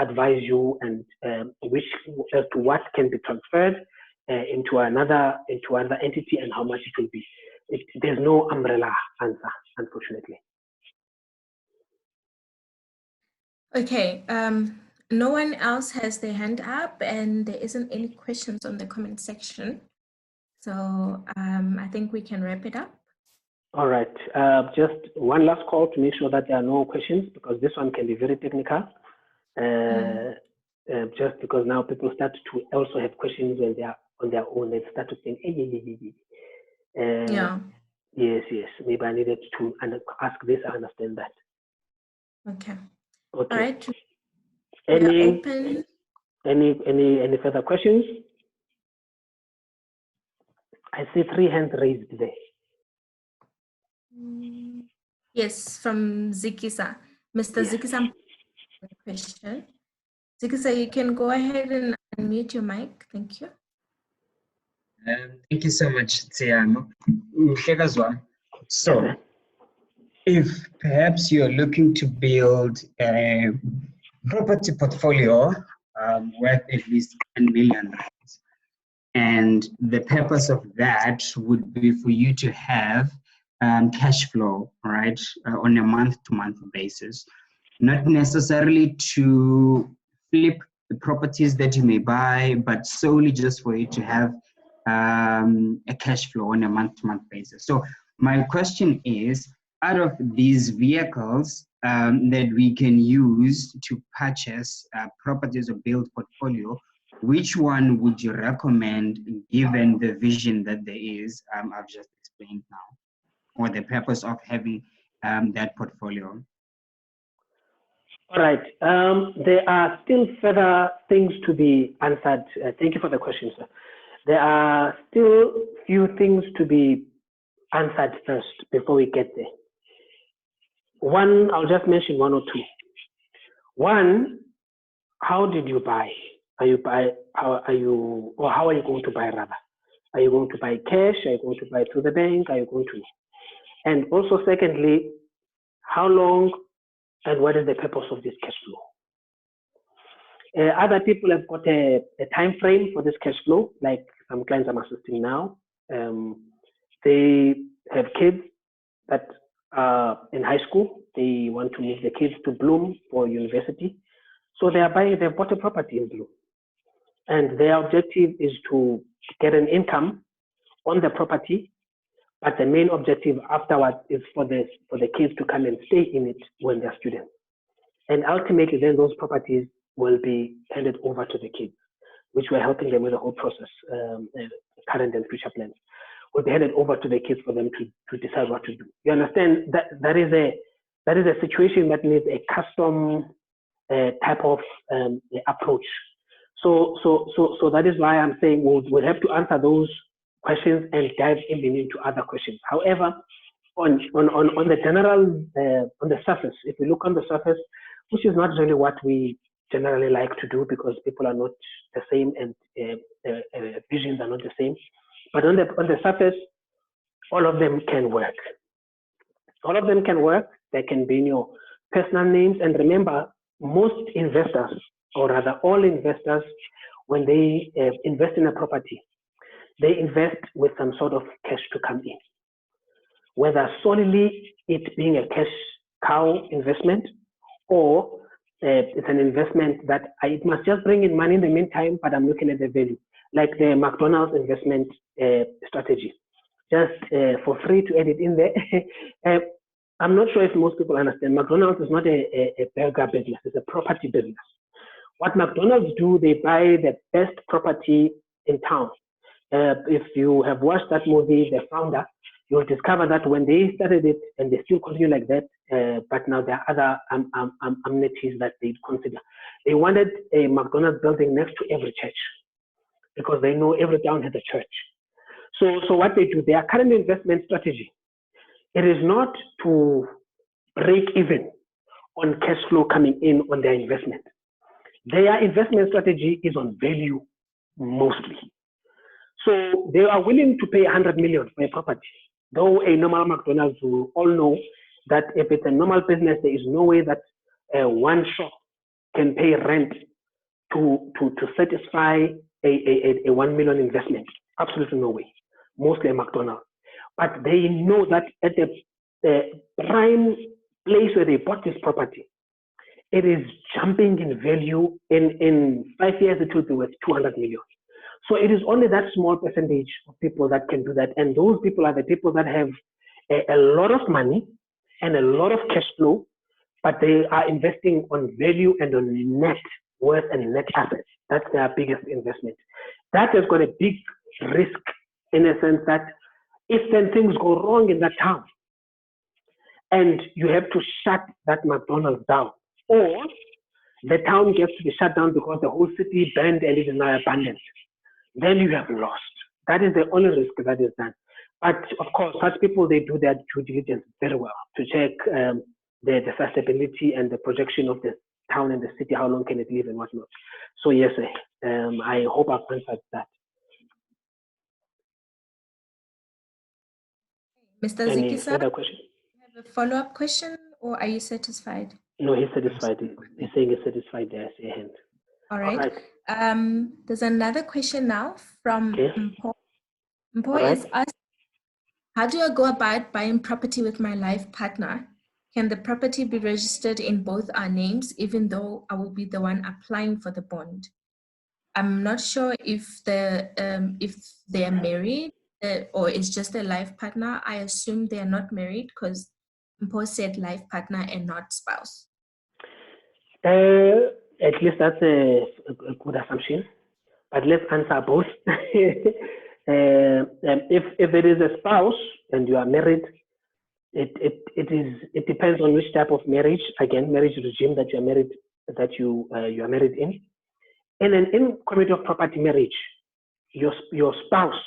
advise you and as to what can be transferred into another entity and how much it will be. There's no umbrella answer, unfortunately. Okay. No one else has their hand up, and there isn't any questions on the comment section. So I think we can wrap it up. All right. Just one last call to make sure that there are no questions, because this one can be very technical. Just because now people start to also have questions when they are on their own. They start to think, yeah. Yes. Maybe I needed to ask this. I understand that. Okay. All right. Any further questions? I see 3 hands raised there. Yes, from Zikisa. Mr. Yes. Zikisa, question. Zikisa, you can go ahead and unmute your mic. Thank you. Thank you so much, Tiamo. So, Yes, if perhaps you're looking to build a property portfolio worth at least 10 million, and the purpose of that would be for you to have cash flow, right, on a month-to-month basis, not necessarily to flip the properties that you may buy, but solely just for you to have a cash flow on a month-to-month basis. So my question is, out of these vehicles that we can use to purchase properties or build portfolio, which one would you recommend given the vision that there is, I've just explained now, or the purpose of having that portfolio? All right. There are still further things to be answered. Thank you for the question, sir. There are still few things to be answered first before we get there. One, I'll just mention one or two. One, how did you buy? How are you going to buy rather? Are you going to buy cash? Are you going to buy through the bank? Are you going to? And also secondly, how long and what is the purpose of this cash flow? Other people have got a time frame for this cash flow, like some clients I'm assisting now. They have kids that are in high school. They want to move the kids to Bloom for university. So they've bought a property in Bloom. And their objective is to get an income on the property, but the main objective afterwards is for the kids to come and stay in it when they're students. And ultimately, then those properties will be handed over to the kids, which we're helping them with the whole process, current and future plans. Will be handed over to the kids for them to decide what to do. You understand that is a situation that needs a custom type of approach. So that is why I'm saying we'll have to answer those questions and dive into other questions. However, on the general, on the surface, if we look on the surface, which is not really what we generally like to do because people are not the same and visions are not the same. But on the surface, all of them can work. All of them can work. They can be in your personal names. And remember, most investors, or rather all investors, when they invest in a property, they invest with some sort of cash to come in. Whether solely it being a cash cow investment or it's an investment that it must just bring in money in the meantime, but I'm looking at the value, like the McDonald's investment strategy, just for free to add it in there. I'm not sure if most people understand. McDonald's is not a burger business, it's a property business. What McDonald's do, they buy the best property in town. If you have watched that movie, The Founder, you'll discover that when they started it, and they still continue like that, but now there are other amenities that they consider. They wanted a McDonald's building next to every church because they know every town has a church. So what they do, their current investment strategy, it is not to break even on cash flow coming in on their investment. Their investment strategy is on value mostly. So they are willing to pay 100 million for a property. Though a normal McDonald's will all know that if it's a normal business, there is no way that one shop can pay rent to satisfy a 1 million investment. Absolutely no way. Mostly a McDonald's. But they know that at the prime place where they bought this property, it is jumping in value. In 5 years, it will be worth 200 million. So it is only that small percentage of people that can do that. And those people are the people that have a lot of money and a lot of cash flow, but they are investing on value and on net worth and net assets. That's their biggest investment. That has got a big risk in a sense that if then things go wrong in that town and you have to shut that McDonald's down, or the town gets to be shut down because the whole city burned and it is now abandoned, then you have lost. That is the only risk that is done. But of course, such people, they do their due diligence very well to check the sustainability and the projection of the town and the city, how long can it live and whatnot. So yes, I hope I've answered that. Mr. Any Zikisa, further question? you have a follow-up question, or are you satisfied? No, he's satisfied. He's saying he's satisfied. There, I see a hand. All right. All right. There's another question now from Mpo. Mpo is asked, how do I go about buying property with my life partner? Can the property be registered in both our names, even though I will be the one applying for the bond? I'm not sure if they're married or it's just a life partner. I assume they are not married because Mpo said life partner and not spouse. At least that's a good assumption. But let's answer both. If it is a spouse and you are married, it depends on which type of marriage. Again, marriage regime that you are married in. In an community of property marriage, your spouse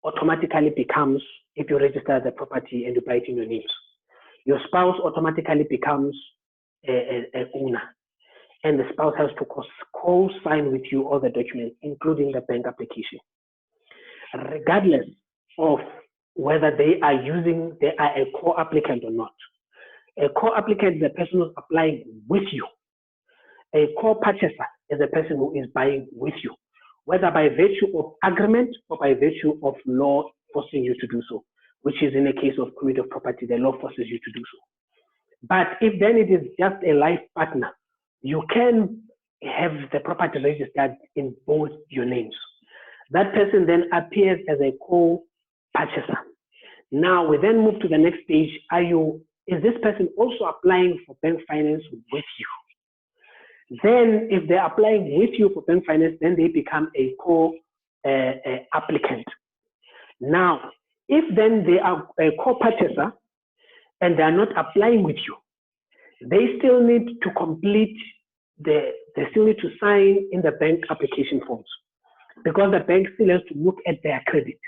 automatically becomes, if you register the property and you buy it in your names, your spouse automatically becomes an owner, and the spouse has to co-sign with you all the documents, including the bank application, regardless of whether they are a co-applicant or not. A co-applicant is a person who's applying with you. A co-purchaser is a person who is buying with you, whether by virtue of agreement or by virtue of law forcing you to do so, which is in the case of community of property, the law forces you to do so. But if then it is just a life partner, you can have the property registered in both your names. That person then appears as a co-purchaser. Now we then move to the next stage. Is this person also applying for bank finance with you? Then if they're applying with you for bank finance, then they become a co-applicant. Now, if then they are a co-purchaser and they are not applying with you, they still need to they still need to sign in the bank application forms, because the bank still has to look at their credit.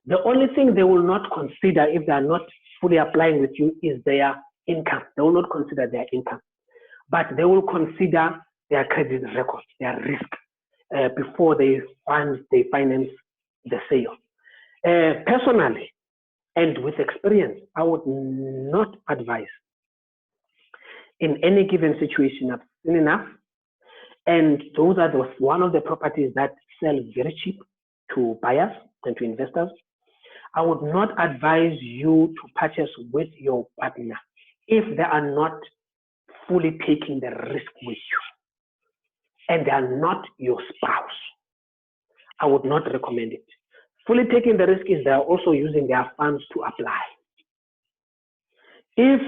The only thing they will not consider if they are not fully applying with you is their income. They will not consider their income, but they will consider their credit record, their risk, before they finance the sale. Personally, and with experience, I would not advise. In any given situation, I've seen enough, and those are one of the properties that sell very cheap to buyers and to investors. I would not advise you to purchase with your partner if they are not fully taking the risk with you and they are not your spouse. I would not recommend it. Fully taking the risk is they are also using their funds to apply. If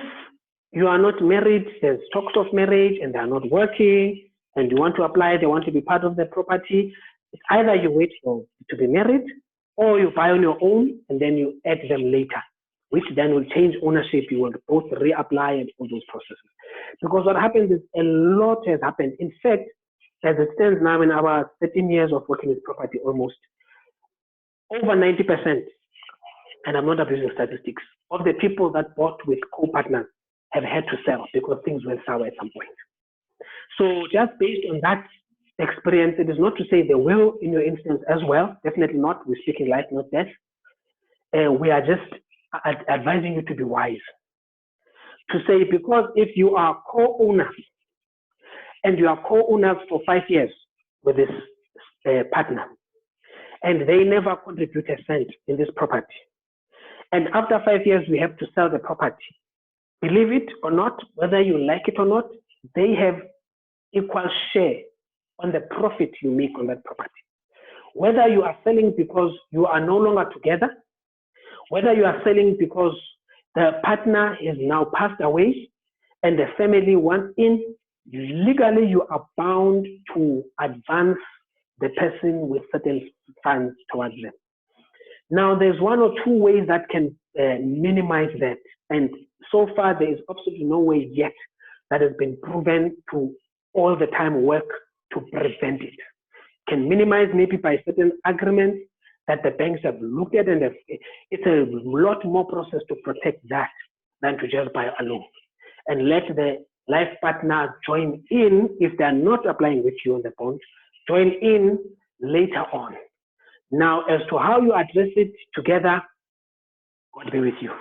you are not married, there's talks of marriage and they are not working and you want to apply, they want to be part of the property, it's either you wait to be married or you buy on your own and then you add them later, which then will change ownership. You will both reapply and all those processes. Because what happens is a lot has happened. In fact, as it stands now in our 13 years of working with property, almost over 90%, and I'm not abusing statistics, of the people that bought with co-partners have had to sell because things went sour at some point. So just based on that experience, it is not to say they will in your instance as well. Definitely not. We're speaking life, not death. We are just advising you to be wise. To say, because if you are co-owners and you are co-owners for 5 years with this partner, and they never contribute a cent in this property, and after 5 years we have to sell the property, believe it or not, whether you like it or not, they have equal share on the profit you make on that property. Whether you are selling because you are no longer together, whether you are selling because the partner has now passed away and the family wants in, legally you are bound to advance the person with certain funds towards them. Now, there's one or two ways that can minimize that. And so far, there is absolutely no way yet that has been proven to all the time work to prevent it. Can minimize maybe by certain agreements that the banks have looked at, and it's a lot more process to protect that than to just buy a loan. And let the life partner join in if they are not applying with you on the bond, join in later on. Now, as to how you address it together, God be with you.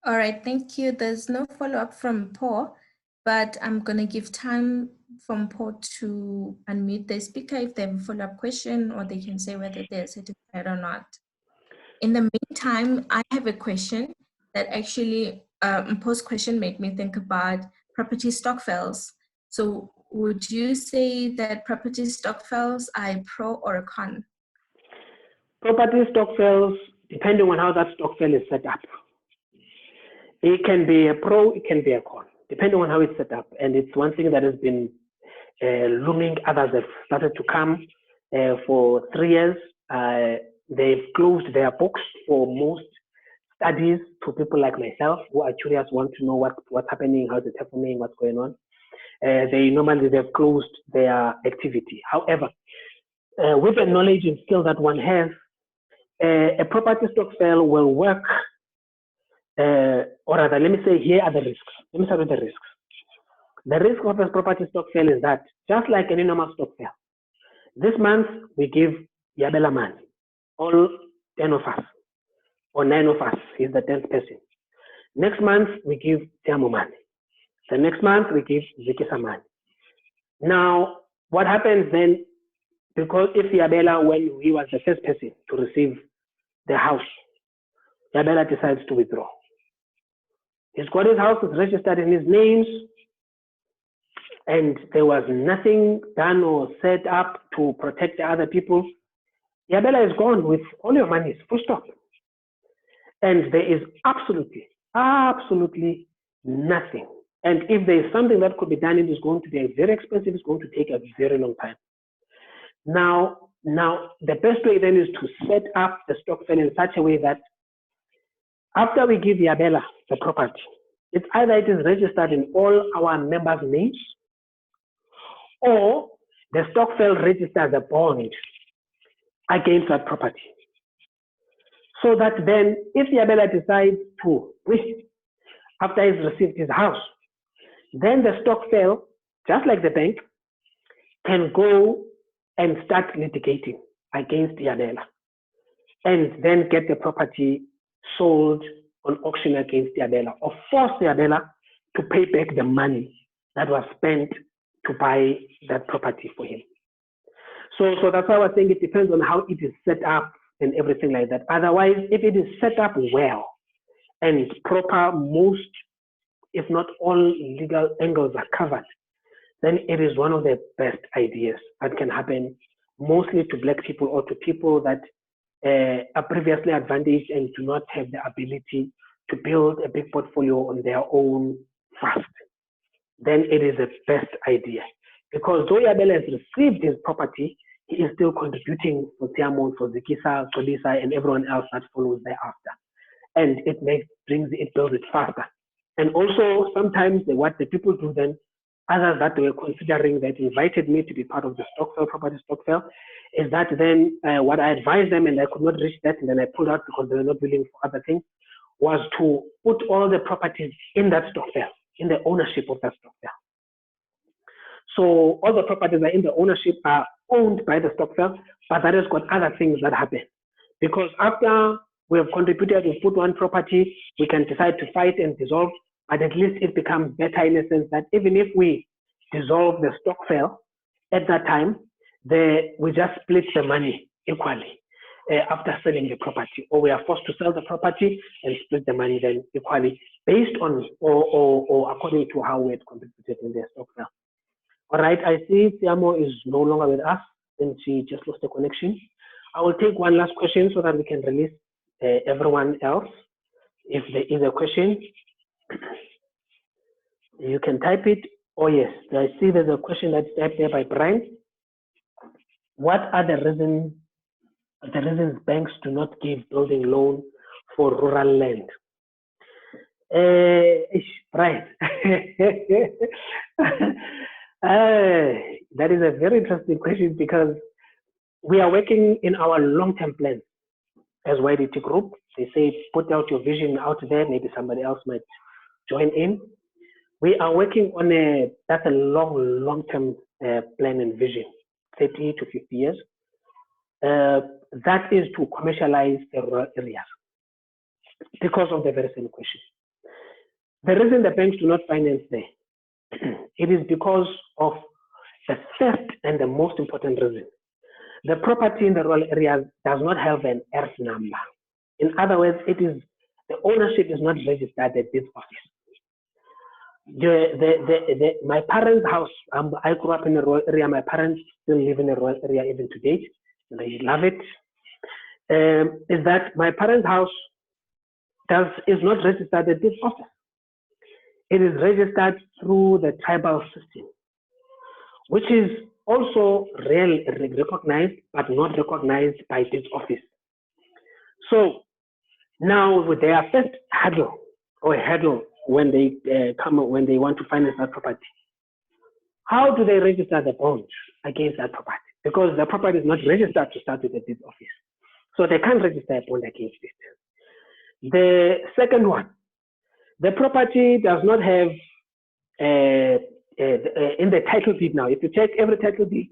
All right, thank you. There's no follow-up from Paul, but I'm going to give time from Paul to unmute the speaker if they have a follow-up question, or they can say whether they're satisfied or not. In the meantime, I have a question that actually, Paul's question made me think about property stokvels. So would you say that property stokvels are a pro or a con? Property stokvels, depending on how that stokvel is set up. It can be a pro, it can be a con, depending on how it's set up. And it's one thing that has been looming. Others have started to come for 3 years. They've closed their books for most studies to people like myself who are curious, want to know what's happening, how's it happening, what's going on. They've closed their activity. However, with the knowledge and skill that one has, a property stokvel will work, or rather, let me say, here are the risks. Let me start with the risks. The risk of a property stokvel is that, just like any normal stokvel, this month we give Yabela money, all 10 of us, or 9 of us, he's the 10th person. Next month we give Tiamo money. The next month we give Zikisa money. Now, what happens then, because if Yabela, when he was the first person to receive the house, Yabela decides to withdraw. He's got his house, is registered in his names, and there was nothing done or set up to protect the other people. Yabela is gone with all your money, full stop. And there is absolutely nothing. And if there is something that could be done, it is going to be very expensive, it's going to take a very long time. Now, the best way then is to set up the stokvel in such a way that after we give Yabela the property, it's either it is registered in all our members' names, or the stokvel registers a bond against that property. So that then, if Yabela decides to quit after he's received his house, then the stokvel, just like the bank, can go and start litigating against Yabela, and then get the property sold on auction against Yabela, or force Yabela to pay back the money that was spent to buy that property for him. So that's why I was saying it depends on how it is set up and everything like that. Otherwise, if it is set up well and proper, most, if not all legal angles are covered, then it is one of the best ideas that can happen, mostly to Black people or to people that are previously advantaged and do not have the ability to build a big portfolio on their own fast. Then it is the best idea. Because though Yabela has received his property, he is still contributing for Tiamo, for Zikisa, Solisa, and everyone else that follows thereafter. And it builds it faster. And also, sometimes what the people do then, others that were considering that invited me to be part of the stokvel, property stokvel, is that then what I advised them, and I could not reach that, and then I pulled out because they were not willing for other things, was to put all the properties in that stokvel, in the ownership of that stokvel. So all the properties are in the ownership, are owned by the stokvel, but that has got other things that happen. Because after we have contributed to put one property, we can decide to fight and dissolve, but at least it becomes better in a sense that even if we dissolve the stokvel at that time, we just split the money equally after selling the property, or we are forced to sell the property and split the money then equally based on or according to how we had contributed in the stokvel. All right, I see Tiamo is no longer with us and she just lost the connection. I will take one last question so that we can release everyone else. If there is a question, you can type it. Oh yes, I see there's a question that's typed there by Brian. What are the reasons banks do not give building loan for rural land? Brian, That is a very interesting question because we are working in our long-term plan as YDT Group. They say put out your vision out there. Maybe somebody else might join in. We are working on that's a long-term plan and vision, 30 to 50 years. That is to commercialize the rural areas because of the very same question. The reason the banks do not finance there, it is because of the first and the most important reason. The property in the rural areas does not have an earth number. In other words, the ownership is not registered at this office. My parents' house, I grew up in a rural area. My parents still live in a rural area even today. And they love it. Is that my parents' house is not registered at this office. It is registered through the tribal system, which is also recognized but not recognized by this office. So now with their first hurdle when they when they want to finance that property, how do they register the bond against that property? Because the property is not registered to start with at this office, so they can't register a bond against it. The second one, the property does not have in the title deed now. If you check every title deed,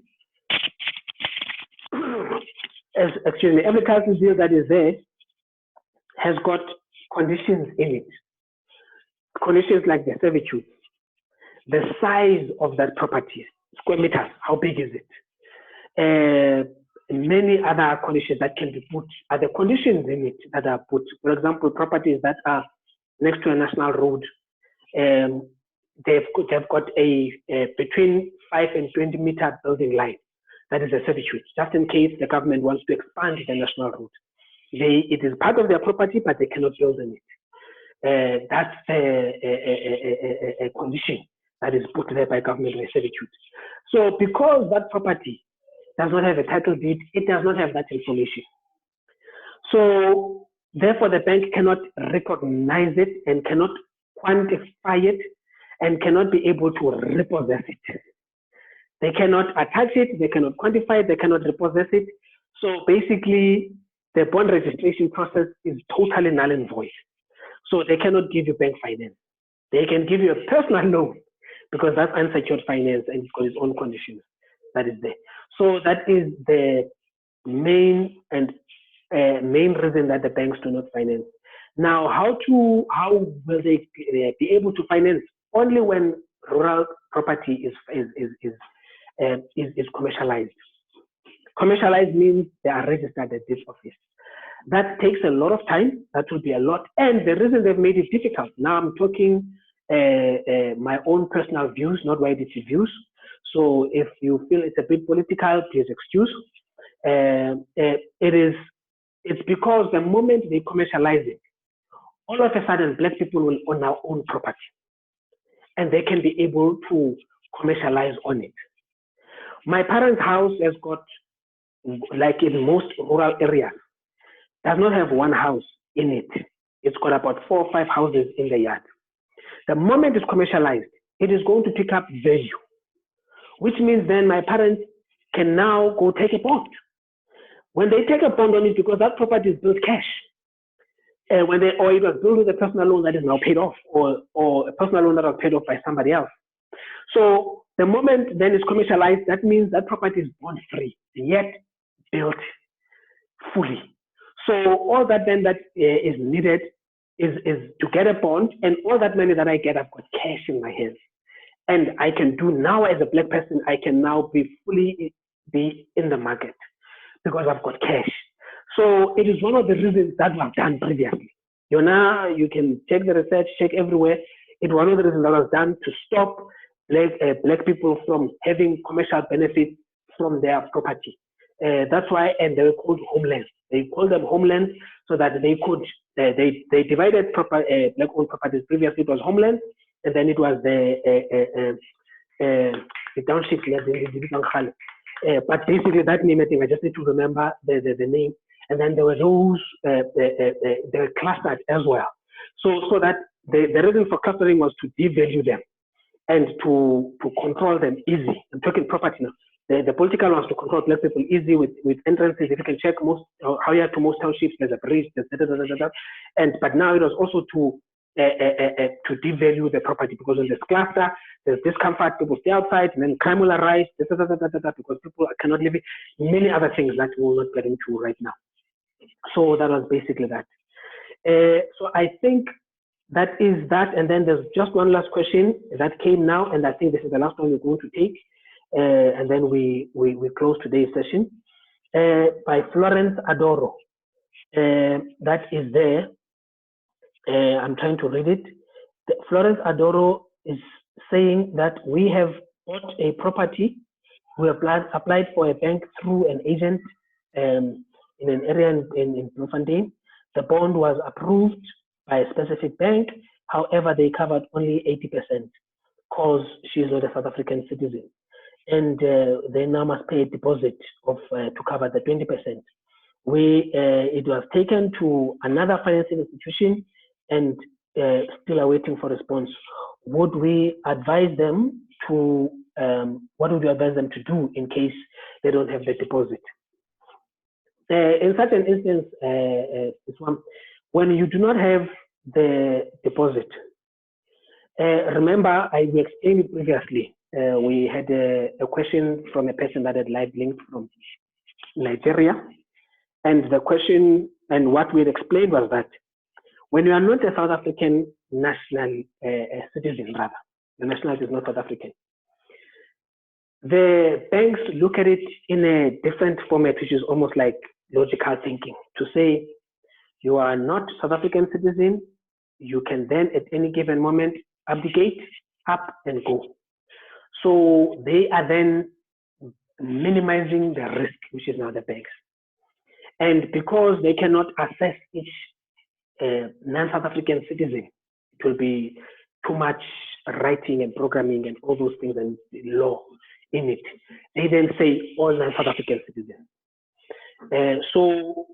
every title deed that is there has got conditions in it. Conditions like the servitude, the size of that property, square meters, how big is it? Many other conditions that can be put, are the conditions in it that are put. For example, properties that are next to a national road, they've got a between 5 and 20 meter building line. That is a servitude, just in case the government wants to expand the national road. It is part of their property, but they cannot build on it. That's a condition that is put there by government with servitude. So because that property does not have a title deed, it does not have that information. So therefore, the bank cannot recognize it and cannot quantify it and cannot be able to repossess it. They cannot attach it, they cannot quantify it, they cannot repossess it. So basically, the bond registration process is totally null and void. So they cannot give you bank finance. They can give you a personal loan because that's unsecured finance and it's got its own conditions that is there. So that is the main reason that the banks do not finance. Now, how will they be able to finance? Only when rural property is commercialized. Commercialized means they are registered at this office. That takes a lot of time. That will be a lot. And the reason they've made it difficult, now I'm talking my own personal views, not YDT views. So if you feel it's a bit political, please excuse. It's because the moment they commercialize it, all of a sudden black people will own our own property and they can be able to commercialize on it. My parents' house has got, like in most rural areas, does not have one house in it. It's got about 4 or 5 houses in the yard. The moment it's commercialized, it is going to pick up value, which means then my parents can now go take a bond. When they take a bond on it, because that property is built cash, or it was built with a personal loan that is now paid off, or a personal loan that was paid off by somebody else. So the moment then it's commercialized, that means that property is bond free, yet built fully. So all that then that is needed is to get a bond, and all that money that I get, I've got cash in my hands. And I can do now as a black person, I can now be fully in the market because I've got cash. So it is one of the reasons that was done previously. You can check the research, check everywhere. It's one of the reasons that was done to stop black people from having commercial benefits from their property. That's why, and they were called homelands. They called them homelands so that they could, they divided black-owned properties. Previously it was homelands, and then it was the township. But basically that name, I think I just need to remember the name. And then there were those, they were clustered as well. So that the reason for clustering was to devalue them. and to control them easy. I'm talking property now. The political ones to control black people easy with entrances. If you can check how you to most townships, there's a bridge, but now it was also to devalue the property, because in this cluster there's discomfort, people stay outside, and then crime will arise, because people cannot live it. Many other things that we will not get into right now. So that was basically that. So I think that is that, and then there's just one last question that came now, and I think this is the last one we're going to take, and then we close today's session, by Florence Adoro. That is there. I'm trying to read it. Florence Adoro is saying that we have bought a property. We applied for a bank through an agent in an area in Bloemfontein. The bond was approved by a specific bank. However, they covered only 80% because she's not a South African citizen. And they now must pay a deposit of to cover the 20%. It was taken to another financial institution and still are waiting for response. Would we advise them to, what would you advise them to do in case they don't have the deposit? In such an instance, this one, when you do not have the deposit, remember we explained it previously. We had a question from a person that had live linked from Nigeria. And the question and what we had explained was that when you are not a South African national citizen, rather, the nationality is not South African, the banks look at it in a different format, which is almost like logical thinking, to say you are not South African citizen, you can then at any given moment abdicate, up and go. So they are then minimizing the risk, which is now the banks. And because they cannot assess each non-South African citizen, it will be too much writing and programming and all those things and law in it. They then say all non-South African citizens. So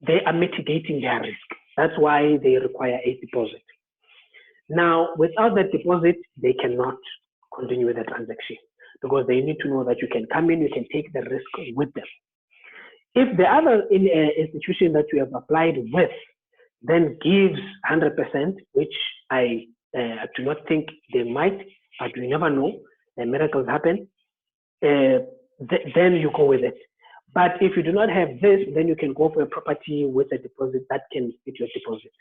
they are mitigating their risk. That's why they require a deposit. Now, without that deposit, they cannot continue with the transaction because they need to know that you can come in, you can take the risk with them. If the other institution that you have applied with then gives 100%, which I do not think they might, but you never know, miracles happen, then you go with it. But if you do not have this, then you can go for a property with a deposit that can fit your deposit.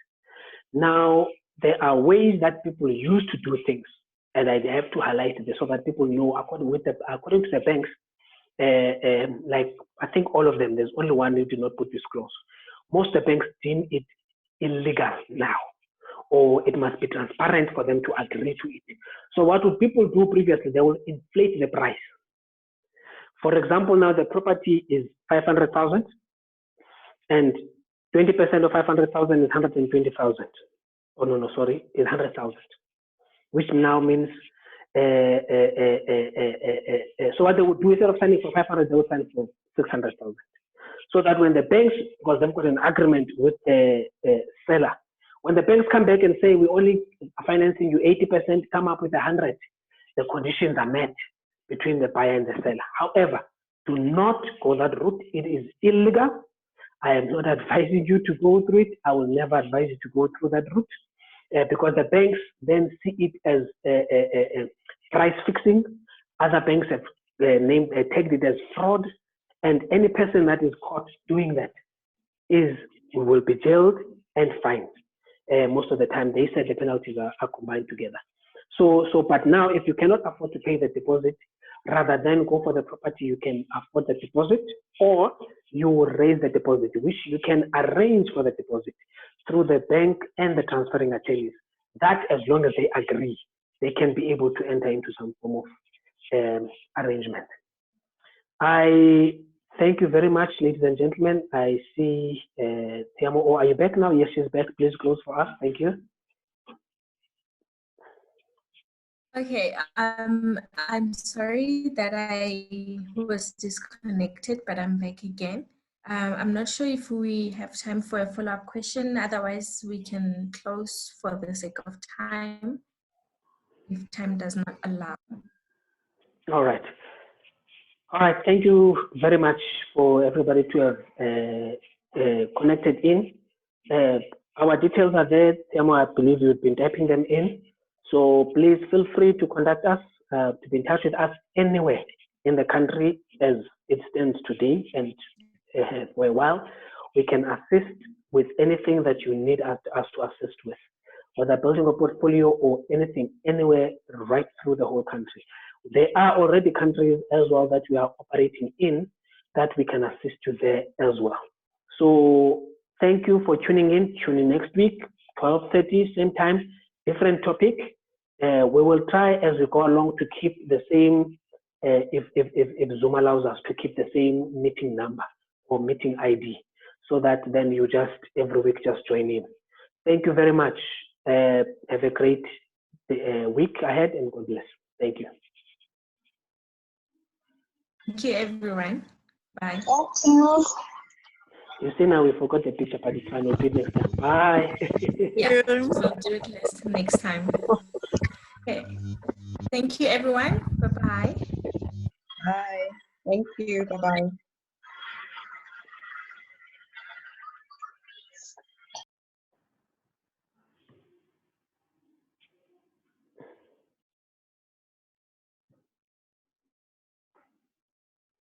Now, there are ways that people used to do things, and I have to highlight this so that people know, according to the banks, like I think all of them, there's only one who did not put this clause. Most of the banks deem it illegal now, or it must be transparent for them to agree to it. So what would people do previously? They will inflate the price. For example, now the property is 500,000 and 20% of 500,000 is 120,000. Oh, no, sorry, is 100,000, which now means, so what they would do, instead of signing for 500, they would sign for 600,000. So that when the banks, because they've got an agreement with the seller, when the banks come back and say, we only are financing you 80%, come up with 100, the conditions are met between the buyer and the seller. However, do not go that route. It is illegal. I am not advising you to go through it. I will never advise you to go through that route because the banks then see it as price fixing. Other banks have tagged it as fraud, and any person that is caught doing that will be jailed and fined. Most of the time, they said the penalties are combined together. But now, if you cannot afford to pay the deposit, rather than go for the property, you can afford the deposit, or you will raise the deposit, which you can arrange for the deposit through the bank and the transferring attorneys. That, as long as they agree, they can be able to enter into some form of arrangement. I thank you very much, ladies and gentlemen. I see Tiamo. Are you back now? Yes, she's back. Please close for us. Thank you. Okay, I'm sorry that I was disconnected, but I'm back again. I'm not sure if we have time for a follow-up question. Otherwise, we can close for the sake of time. if time does not allow. All right. All right. Thank you very much for everybody to have connected in. Our details are there. Temo, I believe you've been typing them in. So please feel free to contact us, to be in touch with us anywhere in the country as it stands today and for a while. We can assist with anything that you need us to assist with, whether building a portfolio or anything, anywhere, right through the whole country. There are already countries as well that we are operating in that we can assist you there as well. So thank you for tuning in. Tune in next week, 12:30, same time, different topic. We will try as we go along to keep the same, if Zoom allows us to keep the same meeting number or meeting ID, so that then you just every week just join in. Thank you very much. Have a great week ahead and God bless. Thank you. Thank you, everyone. Bye. You see, now we forgot the picture, but it's fine. We'll do it next time. Bye. Yeah, we'll do it next time. Okay. Thank you, everyone. Bye-bye. Bye. Thank you. Bye-bye.